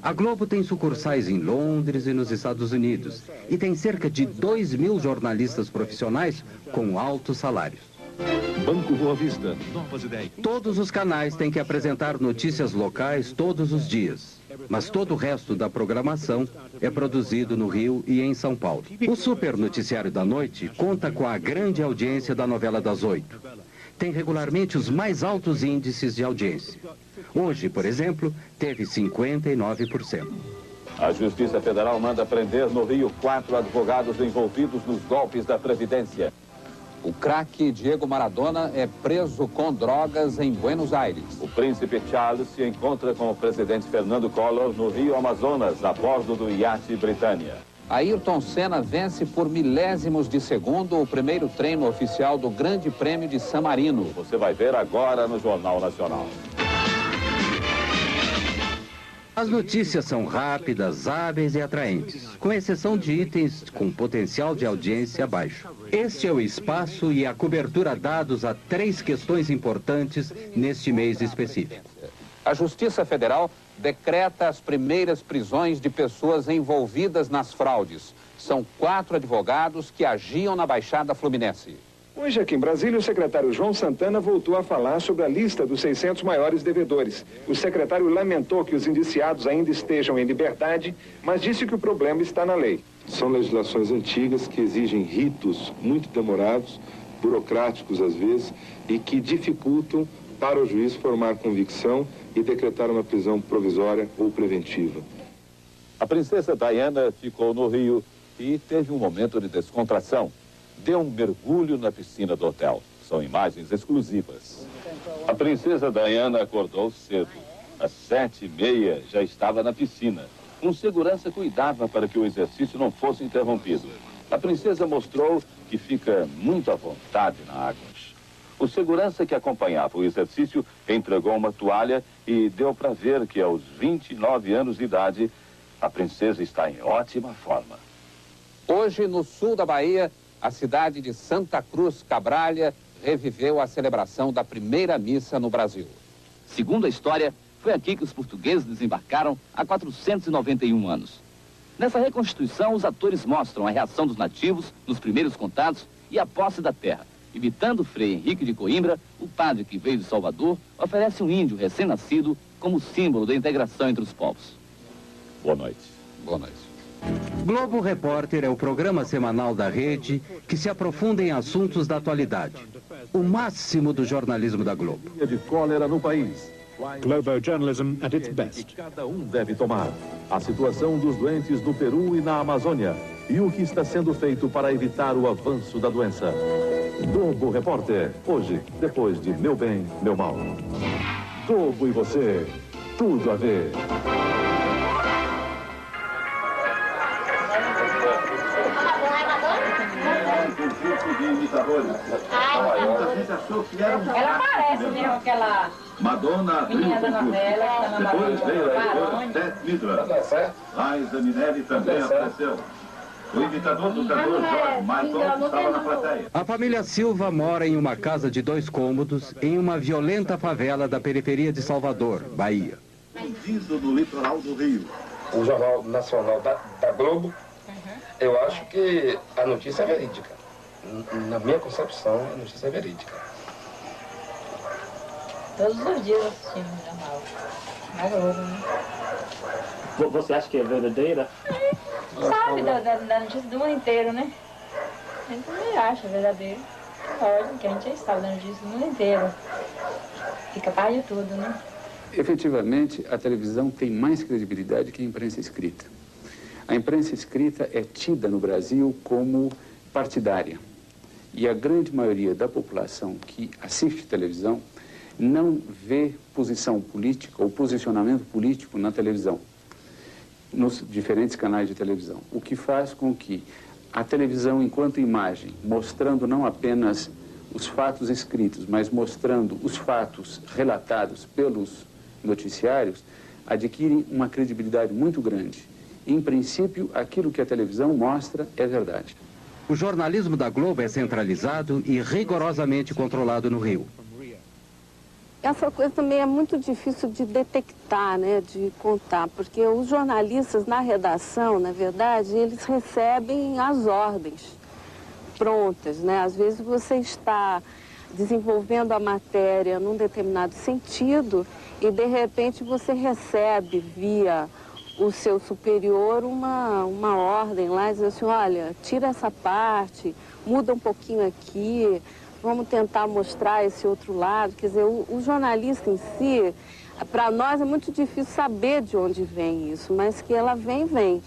A Globo tem sucursais em Londres e nos Estados Unidos e tem cerca de 2.000 jornalistas profissionais com altos salários. Banco Boa Vista, novas ideias. Todos os canais têm que apresentar notícias locais todos os dias, mas todo o resto da programação é produzido no Rio e em São Paulo. O Super Noticiário da Noite conta com a grande audiência da novela das 8. Tem regularmente os mais altos índices de audiência. Hoje, por exemplo, teve 59%. A Justiça Federal manda prender no Rio 4 advogados envolvidos nos golpes da Previdência. O craque Diego Maradona é preso com drogas em Buenos Aires. O príncipe Charles se encontra com o presidente Fernando Collor no Rio Amazonas, a bordo do iate Britânia. Ayrton Senna vence por milésimos de segundo o primeiro treino oficial do Grande Prêmio de San Marino. Você vai ver agora no Jornal Nacional. As notícias são rápidas, hábeis e atraentes, com exceção de itens com potencial de audiência baixo. Este é o espaço e a cobertura dados a 3 questões importantes neste mês específico. A Justiça Federal decreta as primeiras prisões de pessoas envolvidas nas fraudes. São 4 advogados que agiam na Baixada Fluminense. Hoje, aqui em Brasília, o secretário João Santana voltou a falar sobre a lista dos 600 maiores devedores. O secretário lamentou que os indiciados ainda estejam em liberdade, mas disse que o problema está na lei. São legislações antigas que exigem ritos muito demorados, burocráticos às vezes, e que dificultam para o juiz formar convicção e decretar uma prisão provisória ou preventiva. A princesa Diana ficou no Rio e teve um momento de descontração. Deu um mergulho na piscina do hotel. São imagens exclusivas. A princesa Diana acordou cedo. Às 7h30 já estava na piscina. Um segurança cuidava para que o exercício não fosse interrompido. A princesa mostrou que fica muito à vontade na água. O segurança que acompanhava o exercício entregou uma toalha e deu para ver que aos 29 anos de idade, a princesa está em ótima forma. Hoje, no sul da Bahia, a cidade de Santa Cruz Cabralha reviveu a celebração da primeira missa no Brasil. Segundo a história, foi aqui que os portugueses desembarcaram há 491 anos. Nessa reconstituição, os atores mostram a reação dos nativos nos primeiros contatos e a posse da terra. Imitando Frei Henrique de Coimbra, o padre que veio de Salvador oferece um índio recém-nascido como símbolo da integração entre os povos. Boa noite. Boa noite. Globo Repórter é o programa semanal da rede que se aprofunda em assuntos da atualidade. O máximo do jornalismo da Globo. De cólera no país. Globo Journalism at its best. Cada um deve tomar. A situação dos doentes no Peru e na Amazônia. E o que está sendo feito para evitar o avanço da doença. Globo Repórter. Hoje, depois de Meu Bem, Meu Mal. Globo e você. Tudo a ver. Ela parece mesmo aquela Madonna, menina da novela que tá na depois veio a Barone. Beth Midler. Liza Minnelli também apareceu. O imitador do cantor George Michael estava na plateia. A família Silva mora em uma casa de 2 cômodos em uma violenta favela da periferia de Salvador, Bahia. Vindo no litoral do Rio. O Jornal Nacional da Globo, eu acho que a notícia é verídica. Na minha concepção, a notícia é verídica. Todos os dias assistindo o jornal. Na Globo, né? Você acha que é verdadeira? Sabe da notícia do mundo inteiro, né? A gente também acha verdadeiro. Lógico que a gente já sabe da notícia do mundo inteiro. Fica par de tudo, né? Efetivamente, a televisão tem mais credibilidade que a imprensa escrita. A imprensa escrita é tida no Brasil como partidária. E a grande maioria da população que assiste televisão não vê posição política ou posicionamento político na televisão, nos diferentes canais de televisão. O que faz com que a televisão, enquanto imagem, mostrando não apenas os fatos escritos, mas mostrando os fatos relatados pelos noticiários, adquire uma credibilidade muito grande. Em princípio, aquilo que a televisão mostra é verdade. O jornalismo da Globo é centralizado e rigorosamente controlado no Rio. Essa coisa também é muito difícil de detectar, né, de contar, porque os jornalistas na redação, na verdade, eles recebem as ordens prontas, né? Às vezes você está desenvolvendo a matéria num determinado sentido e, de repente, você recebe via o seu superior uma ordem lá, diz assim, olha, tira essa parte, muda um pouquinho aqui, vamos tentar mostrar esse outro lado. Quer dizer, o jornalista em si, para nós é muito difícil saber de onde vem isso, mas que ela vem, vem.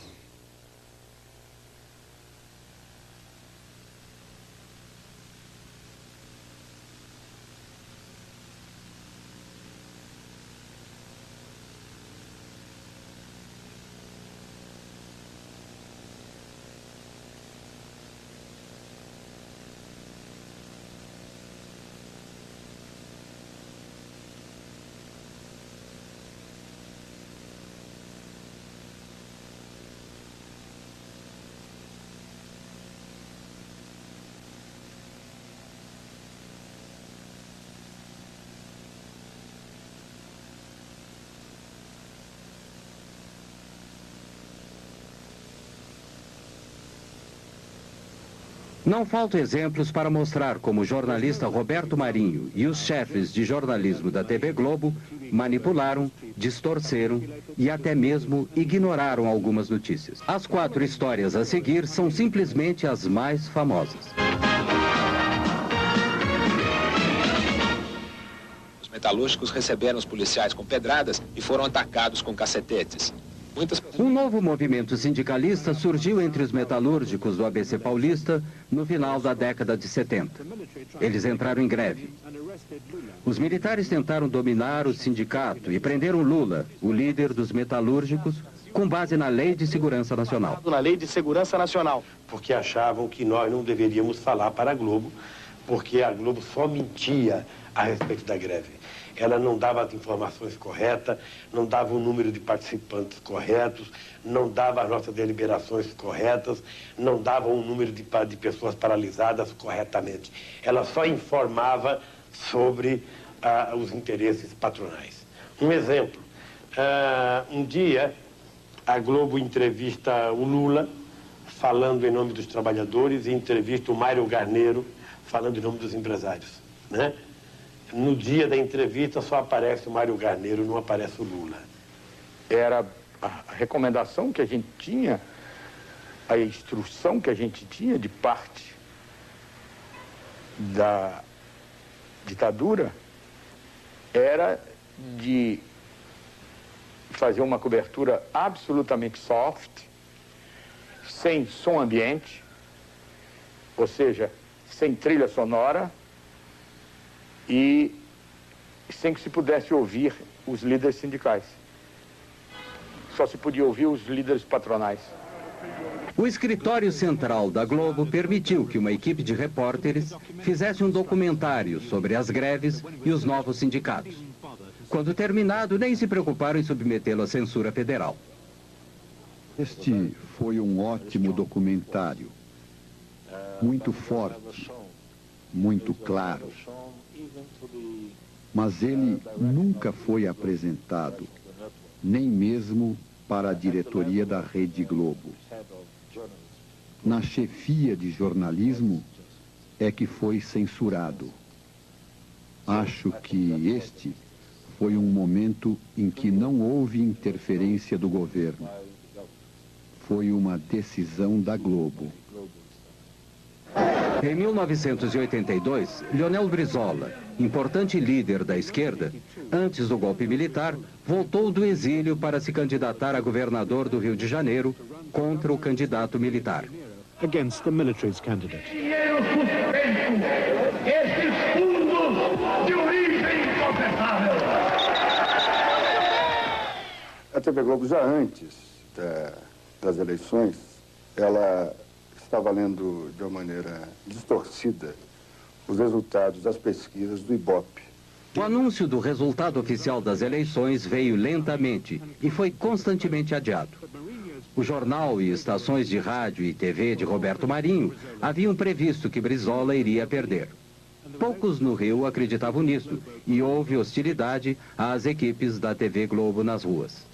Não faltam exemplos para mostrar como o jornalista Roberto Marinho e os chefes de jornalismo da TV Globo manipularam, distorceram e até mesmo ignoraram algumas notícias. As 4 histórias a seguir são simplesmente as mais famosas. Os metalúrgicos receberam os policiais com pedradas e foram atacados com cacetetes. Um novo movimento sindicalista surgiu entre os metalúrgicos do ABC Paulista no final da década de 70. Eles entraram em greve. Os militares tentaram dominar o sindicato e prenderam Lula, o líder dos metalúrgicos, com base na Lei de Segurança Nacional. Na Lei de Segurança Nacional. Porque achavam que nós não deveríamos falar para a Globo, porque a Globo só mentia a respeito da greve. Ela não dava as informações corretas, não dava o número de participantes corretos, não dava as nossas deliberações corretas, não dava o número de pessoas paralisadas corretamente. Ela só informava sobre os interesses patronais. Um exemplo, um dia a Globo entrevista o Lula, falando em nome dos trabalhadores, e entrevista o Mário Garneiro, falando em nome dos empresários, né? No dia da entrevista só aparece o Mário Garneiro, não aparece o Lula. Era a recomendação que a gente tinha, a instrução que a gente tinha de parte da ditadura, era de fazer uma cobertura absolutamente soft, sem som ambiente, ou seja, sem trilha sonora, e sem que se pudesse ouvir os líderes sindicais. Só se podia ouvir os líderes patronais. O escritório central da Globo permitiu que uma equipe de repórteres fizesse um documentário sobre as greves e os novos sindicatos. Quando terminado, nem se preocuparam em submetê-lo à censura federal. Este foi um ótimo documentário, muito forte, muito claro. Mas ele nunca foi apresentado, nem mesmo para a diretoria da Rede Globo. Na chefia de jornalismo é que foi censurado. Acho que este foi um momento em que não houve interferência do governo. Foi uma decisão da Globo. Em 1982, Leonel Brizola, importante líder da esquerda, antes do golpe militar, voltou do exílio para se candidatar a governador do Rio de Janeiro contra o candidato militar. Against the military's candidate. Dinheiro suspenso, esses fundos de origem incontestável. A TV Globo, já antes das eleições, ela estava lendo de uma maneira distorcida os resultados das pesquisas do Ibope. O anúncio do resultado oficial das eleições veio lentamente e foi constantemente adiado. O jornal e estações de rádio e TV de Roberto Marinho haviam previsto que Brizola iria perder. Poucos no Rio acreditavam nisso e houve hostilidade às equipes da TV Globo nas ruas.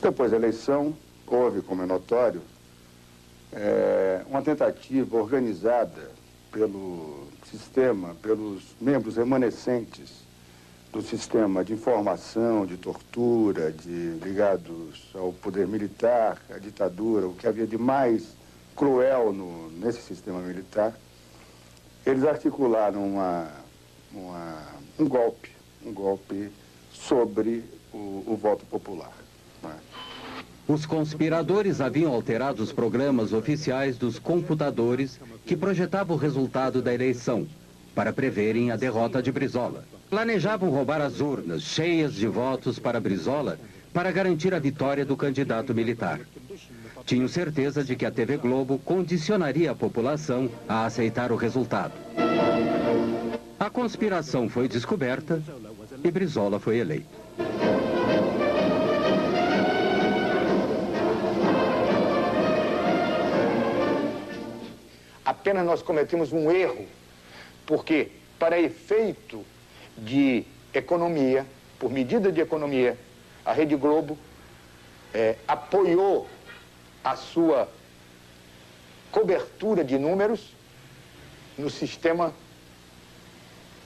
Depois da eleição, houve, como é notório, uma tentativa organizada pelo sistema, pelos membros remanescentes do sistema de informação, de tortura, ligados ao poder militar, à ditadura, o que havia de mais cruel nesse sistema militar. Eles articularam um golpe sobre o voto popular. Os conspiradores haviam alterado os programas oficiais dos computadores que projetavam o resultado da eleição, para preverem a derrota de Brizola. Planejavam roubar as urnas cheias de votos para Brizola para garantir a vitória do candidato militar. Tinham certeza de que a TV Globo condicionaria a população a aceitar o resultado. A conspiração foi descoberta e Brizola foi eleito. Apenas nós cometemos um erro, porque para efeito de economia, por medida de economia, a Rede Globo apoiou a sua cobertura de números no sistema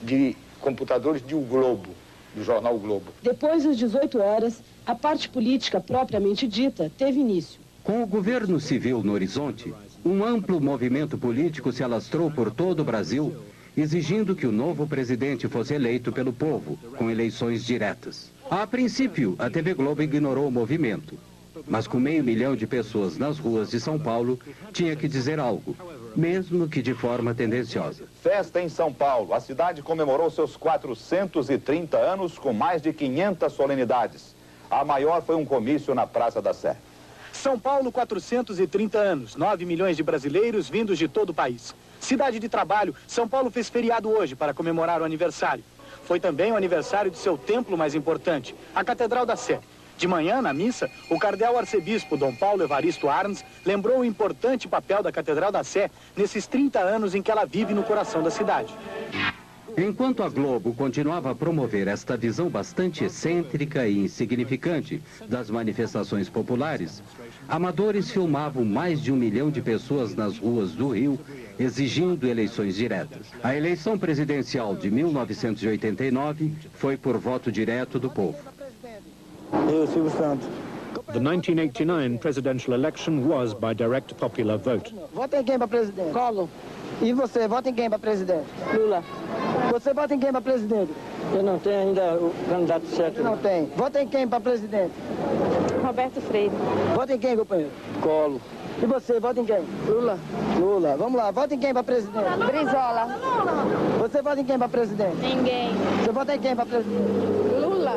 de computadores de O Globo, do jornal O Globo. Depois das 18 horas, a parte política propriamente dita teve início. Com o governo civil no horizonte, um amplo movimento político se alastrou por todo o Brasil, exigindo que o novo presidente fosse eleito pelo povo, com eleições diretas. A princípio, a TV Globo ignorou o movimento, mas com 500 mil de pessoas nas ruas de São Paulo, tinha que dizer algo, mesmo que de forma tendenciosa. Festa em São Paulo. A cidade comemorou seus 430 anos com mais de 500 solenidades. A maior foi um comício na Praça da Sé. São Paulo, 430 anos, 9 milhões de brasileiros vindos de todo o país. Cidade de trabalho, São Paulo fez feriado hoje para comemorar o aniversário. Foi também o aniversário de seu templo mais importante, a Catedral da Sé. De manhã, na missa, o cardeal arcebispo Dom Paulo Evaristo Arns lembrou o importante papel da Catedral da Sé nesses 30 anos em que ela vive no coração da cidade. Enquanto a Globo continuava a promover esta visão bastante excêntrica e insignificante das manifestações populares, amadores filmavam mais de 1 milhão de pessoas nas ruas do Rio, exigindo eleições diretas. A eleição presidencial de 1989 foi por voto direto do povo. Eu, Silvio Santos. The 1989 presidential election was by direct popular vote. Vota em quem para presidente? Collor. E você, vota em quem para presidente? Lula. Você vota em quem para presidente? Eu não tenho ainda o candidato certo. Não tem. Vota em quem para presidente? Roberto Freire. Vota em quem, companheiro? Collor. E você, vota em quem? Lula. Lula. Vamos lá, vota em quem para presidente? Brizola. Você vota em quem para presidente? Ninguém. Você vota em quem para presidente? Lula.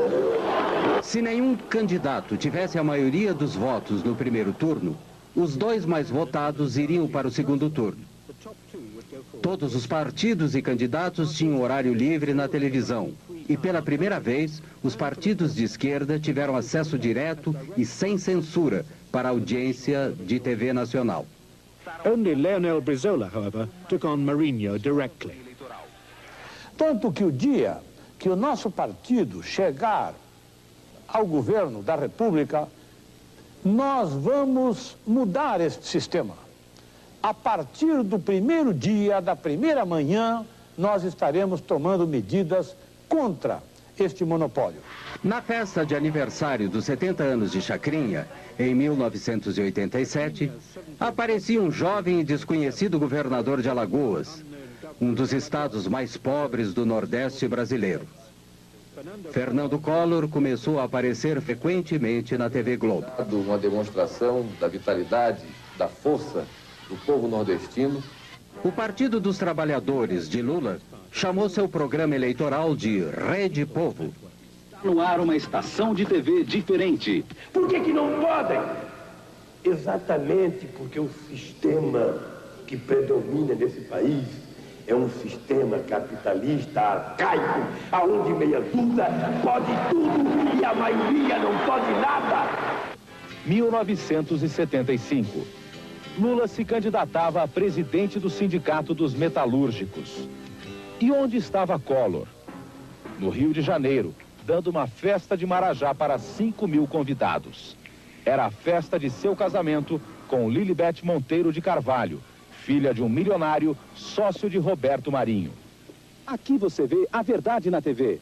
Se nenhum candidato tivesse a maioria dos votos no primeiro turno, os dois mais votados iriam para o segundo turno. Todos os partidos e candidatos tinham horário livre na televisão. E pela primeira vez, os partidos de esquerda tiveram acesso direto e sem censura para a audiência de TV nacional. Only Leonel Brizola, however, took on Marinho directly. Tanto que o dia que o nosso partido chegar ao governo da República, nós vamos mudar este sistema. A partir do primeiro dia, da primeira manhã, nós estaremos tomando medidas contra este monopólio. Na festa de aniversário dos 70 anos de Chacrinha, em 1987, aparecia um jovem e desconhecido governador de Alagoas, um dos estados mais pobres do Nordeste brasileiro. Fernando Collor começou a aparecer frequentemente na TV Globo. Uma demonstração da vitalidade, da força do povo nordestino. O Partido dos Trabalhadores de Lula chamou seu programa eleitoral de Rede Povo. No ar uma estação de TV diferente. Por que não podem? Exatamente porque o sistema que predomina nesse país é um sistema capitalista arcaico, onde meia dúzia pode tudo e a maioria não pode nada. 1975. Lula se candidatava a presidente do Sindicato dos Metalúrgicos. E onde estava Collor? No Rio de Janeiro, dando uma festa de Marajá para 5.000 convidados. Era a festa de seu casamento com Lilibete Monteiro de Carvalho, filha de um milionário, sócio de Roberto Marinho. Aqui você vê a verdade na TV.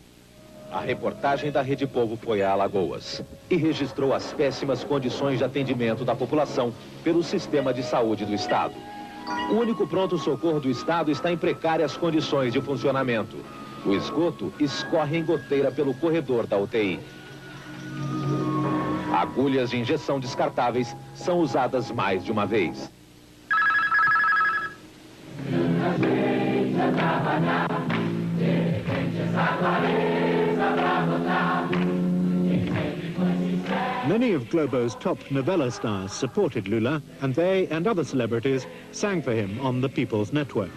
A reportagem da Rede Povo foi a Alagoas e registrou as péssimas condições de atendimento da população pelo sistema de saúde do Estado. O único pronto-socorro do Estado está em precárias condições de funcionamento. O esgoto escorre em goteira pelo corredor da UTI. Agulhas de injeção descartáveis são usadas mais de uma vez. Many of Globo's top novella stars supported Lula, and they and other celebrities sang for him on the People's Network.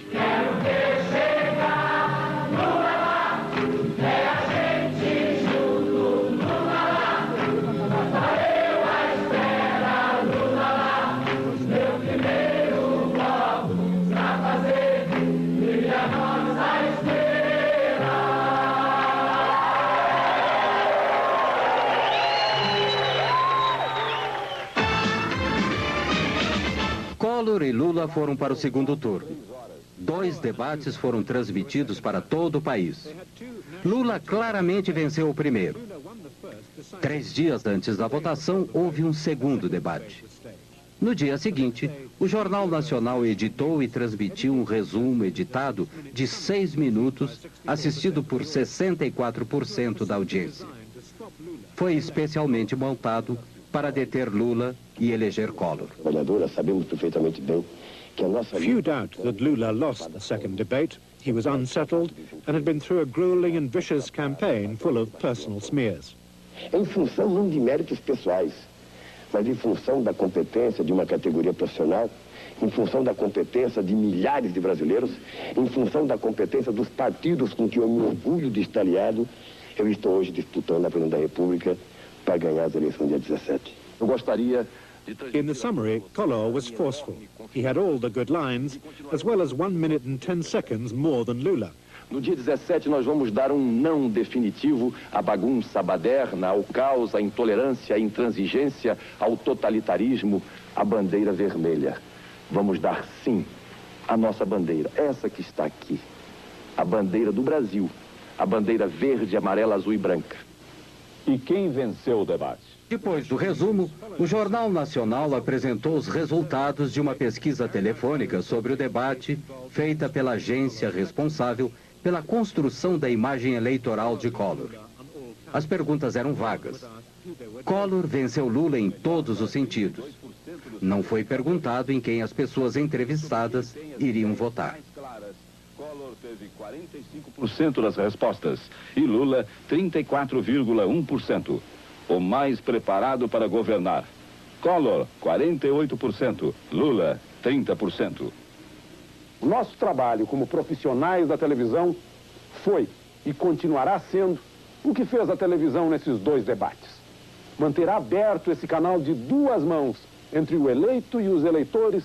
Collor e Lula foram para o segundo turno. 2 debates foram transmitidos para todo o país. Lula claramente venceu o primeiro. 3 dias antes da votação, houve um segundo debate. No dia seguinte, o Jornal Nacional editou e transmitiu um resumo editado de 6 minutos, assistido por 64% da audiência. Foi especialmente montado para deter Lula e eleger Collor. Sabemos perfeitamente bem que a nossa... Few doubt that Lula lost the second debate. He was unsettled and had been through a grueling and vicious campaign full of personal smears. Em função não de méritos pessoais, mas em função da competência de uma categoria profissional, em função da competência de milhares de brasileiros, em função da competência dos partidos com que eu me orgulho de estar aliado, eu estou hoje disputando a presidência da República para ganhar as eleições dia 17. Eu gostaria de... In the summary, Collor was forceful. He had all the good lines, as well as 1 minute and 10 seconds more than Lula. No dia 17 nós vamos dar um não definitivo à bagunça, à baderna, ao caos, à intolerância, à intransigência, ao totalitarismo, à bandeira vermelha. Vamos dar sim à nossa bandeira, essa que está aqui, a bandeira do Brasil, a bandeira verde, amarela, azul e branca. E quem venceu o debate? Depois do resumo, o Jornal Nacional apresentou os resultados de uma pesquisa telefônica sobre o debate feita pela agência responsável pela construção da imagem eleitoral de Collor. As perguntas eram vagas. Collor venceu Lula em todos os sentidos. Não foi perguntado em quem as pessoas entrevistadas iriam votar. Collor teve 45% das respostas e Lula 34,1%. o mais preparado para governar. Collor, 48%. Lula, 30%. O nosso trabalho como profissionais da televisão foi e continuará sendo o que fez a televisão nesses dois debates. Manterá aberto esse canal de duas mãos entre o eleito e os eleitores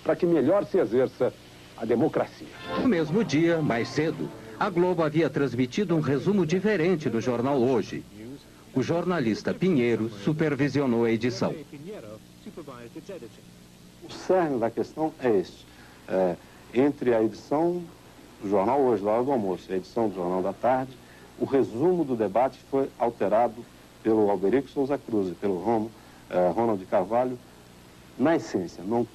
para que melhor se exerça a democracia. No mesmo dia, mais cedo, a Globo havia transmitido um resumo diferente do jornal Hoje. O jornalista Pinheiro supervisionou a edição. O cerne da questão é este. Entre a edição do jornal Hoje, da hora do almoço, e a edição do jornal da tarde, o resumo do debate foi alterado pelo Alberico Souza Cruz e pelo Ronald Carvalho. Na essência, não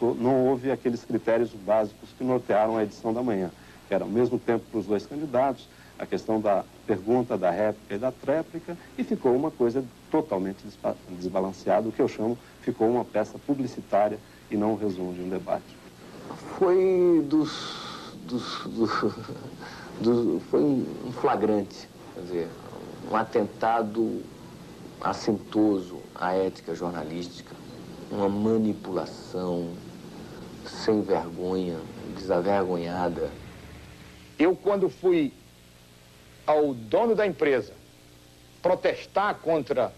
houve aqueles critérios básicos que nortearam a edição da manhã, que era ao mesmo tempo para os dois candidatos, a questão da pergunta, da réplica e da tréplica, e ficou uma coisa totalmente desbalanceada, o que eu chamo, ficou uma peça publicitária e não um resumo de um debate. Foi foi um flagrante, quer dizer, um atentado assintoso à ética jornalística, uma manipulação sem vergonha, desavergonhada. Eu, quando fui ao dono da empresa protestar contra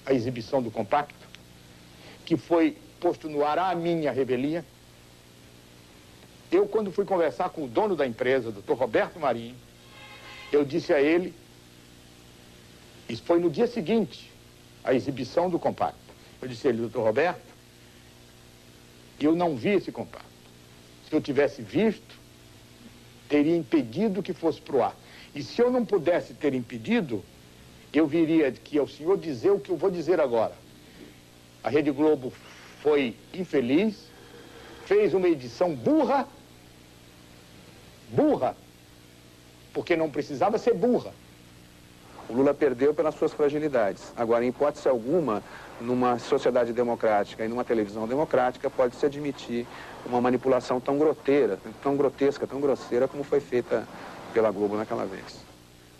a exibição do compacto, que foi posto no ar a minha revelia, eu, quando fui conversar com o dono da empresa, Dr. Roberto Marinho, eu disse a ele, isso foi no dia seguinte, a exibição do compacto, eu disse a ele, Dr. Roberto, eu não vi esse compacto. Se eu tivesse visto, teria impedido que fosse para o ar. E se eu não pudesse ter impedido, eu viria que ao senhor dizer o que eu vou dizer agora. A Rede Globo foi infeliz, fez uma edição burra, porque não precisava ser burra. O Lula perdeu pelas suas fragilidades. Agora, em hipótese alguma, numa sociedade democrática e numa televisão democrática, pode-se admitir uma manipulação tão grotesca, tão grosseira como foi feita pela Globo naquela vez.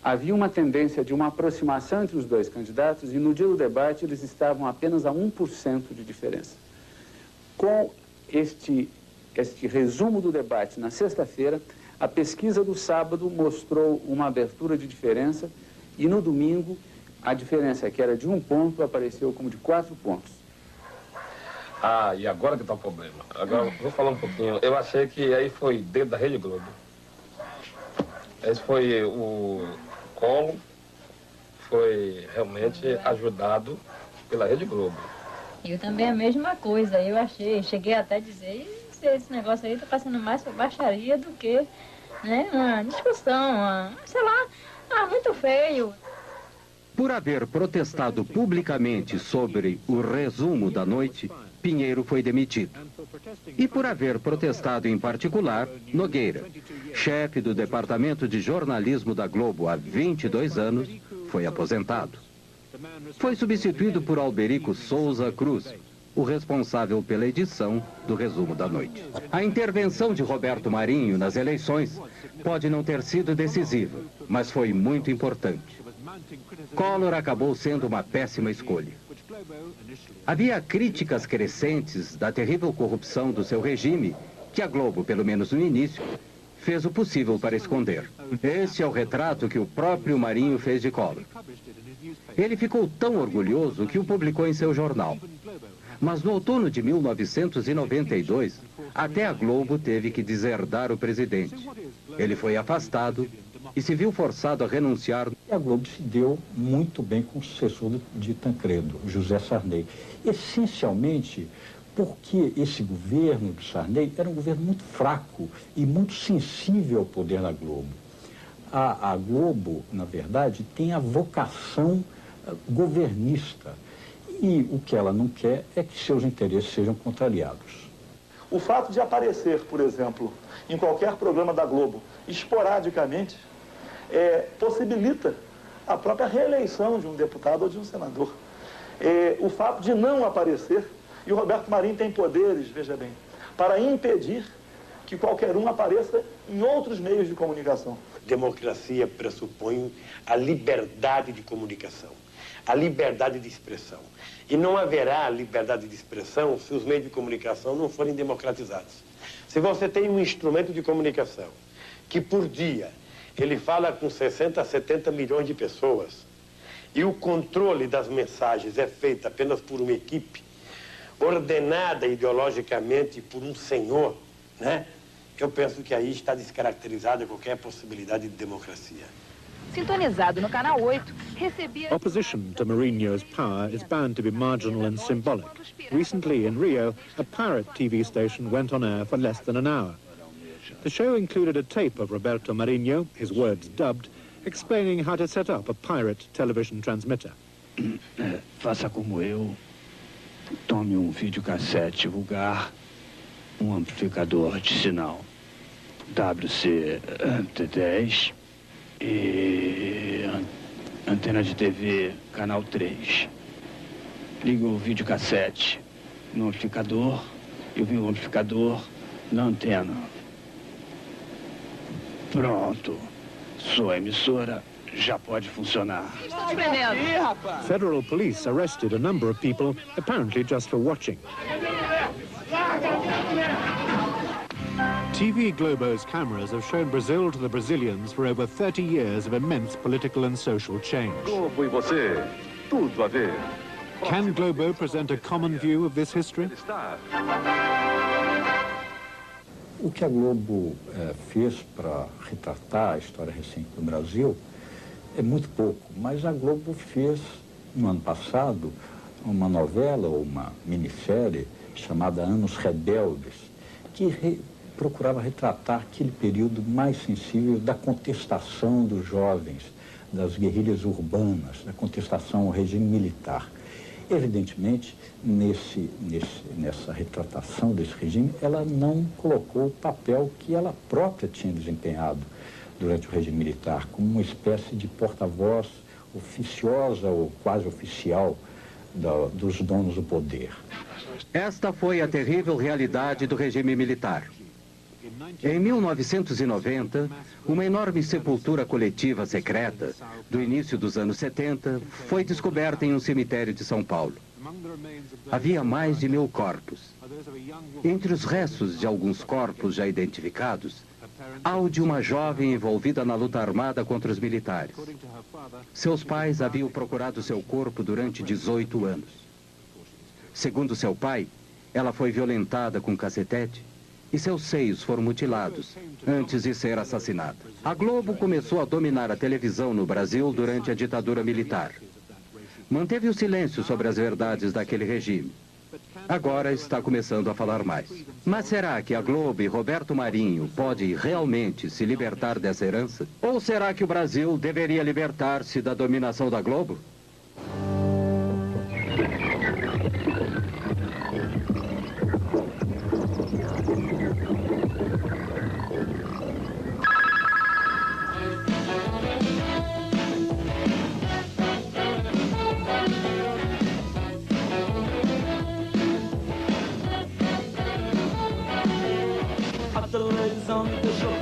Havia uma tendência de uma aproximação entre os dois candidatos e no dia do debate eles estavam apenas a 1% de diferença. Com este resumo do debate na sexta-feira, a pesquisa do sábado mostrou uma abertura de diferença e no domingo a diferença que era de 1 ponto apareceu como de 4 pontos. Ah, e agora que está o problema. Agora vou falar um pouquinho. Eu achei que aí foi dentro da Rede Globo. Esse foi o Collor, foi realmente ajudado pela Rede Globo. Eu também a mesma coisa, eu achei, cheguei até a dizer, esse negócio aí tá passando mais por baixaria do que, né, uma discussão, sei lá, muito feio. Por haver protestado publicamente sobre o resumo da noite, Pinheiro foi demitido. E por haver protestado em particular, Nogueira, chefe do Departamento de Jornalismo da Globo há 22 anos, foi aposentado. Foi substituído por Alberico Souza Cruz, o responsável pela edição do resumo da noite. A intervenção de Roberto Marinho nas eleições pode não ter sido decisiva, mas foi muito importante. Collor acabou sendo uma péssima escolha. Havia críticas crescentes da terrível corrupção do seu regime, que a Globo, pelo menos no início, fez o possível para esconder. Esse é o retrato que o próprio Marinho fez de Collor. Ele ficou tão orgulhoso que o publicou em seu jornal. Mas no outono de 1992, até a Globo teve que deserdar o presidente. Ele foi afastado e se viu forçado a renunciar. E a Globo se deu muito bem com o sucessor de Tancredo, José Sarney. Essencialmente porque esse governo de Sarney era um governo muito fraco e muito sensível ao poder da Globo. A Globo, na verdade, tem a vocação governista. E o que ela não quer é que seus interesses sejam contrariados. O fato de aparecer, por exemplo, em qualquer programa da Globo, esporadicamente, possibilita a própria reeleição de um deputado ou de um senador. O fato de não aparecer, e o Roberto Marinho tem poderes, veja bem, para impedir que qualquer um apareça em outros meios de comunicação. Democracia pressupõe a liberdade de comunicação. a liberdade de expressão. E não haverá liberdade de expressão se os meios de comunicação não forem democratizados. Se você tem um instrumento de comunicação que por dia ele fala com 60 a 70 milhões de pessoas e o controle das mensagens é feito apenas por uma equipe ordenada ideologicamente por um senhor, né? Eu penso que aí está descaracterizada qualquer possibilidade de democracia. Sintonizado no canal 8, recebia... Opposition to Mourinho's power is bound to be marginal and symbolic. Recently in Rio, a pirate TV station went on air for less than an hour. The show included a tape of Roberto Marinho, his words dubbed, explaining how to set up a pirate television transmitter. Faça como eu. Tome um videocassete vulgar, um amplificador de sinal WC-T10 e antena de TV, canal 3. Liga o videocassete no amplificador e o amplificador na antena. Pronto. Sua emissora já pode funcionar. Federal police arrested a number of people, apparently just for watching. TV Globo's cameras have shown Brazil to the Brazilians for over 30 years of immense political and social change. Globo e você, tudo a ver. Can Globo present a common view of this history? O que a Globo fez para retratar a história recente do Brasil é muito pouco, mas a Globo fez, no ano passado, uma novela ou uma minissérie chamada Anos Rebeldes, que procurava retratar aquele período mais sensível da contestação dos jovens, das guerrilhas urbanas, da contestação ao regime militar. Evidentemente, nessa retratação desse regime, ela não colocou o papel que ela própria tinha desempenhado durante o regime militar, como uma espécie de porta-voz oficiosa ou quase oficial dos donos do poder. Esta foi a terrível realidade do regime militar. Em 1990, uma enorme sepultura coletiva secreta, do início dos anos 70, foi descoberta em um cemitério de São Paulo. Havia mais de 1000 corpos. Entre os restos de alguns corpos já identificados, há o de uma jovem envolvida na luta armada contra os militares. Seus pais haviam procurado seu corpo durante 18 anos. Segundo seu pai, ela foi violentada com cacetete e seus seios foram mutilados antes de ser assassinada. A Globo começou a dominar a televisão no Brasil durante a ditadura militar. Manteve o silêncio sobre as verdades daquele regime. Agora está começando a falar mais. Mas será que a Globo e Roberto Marinho pode realmente se libertar dessa herança? Ou será que o Brasil deveria libertar-se da dominação da Globo? The television, the show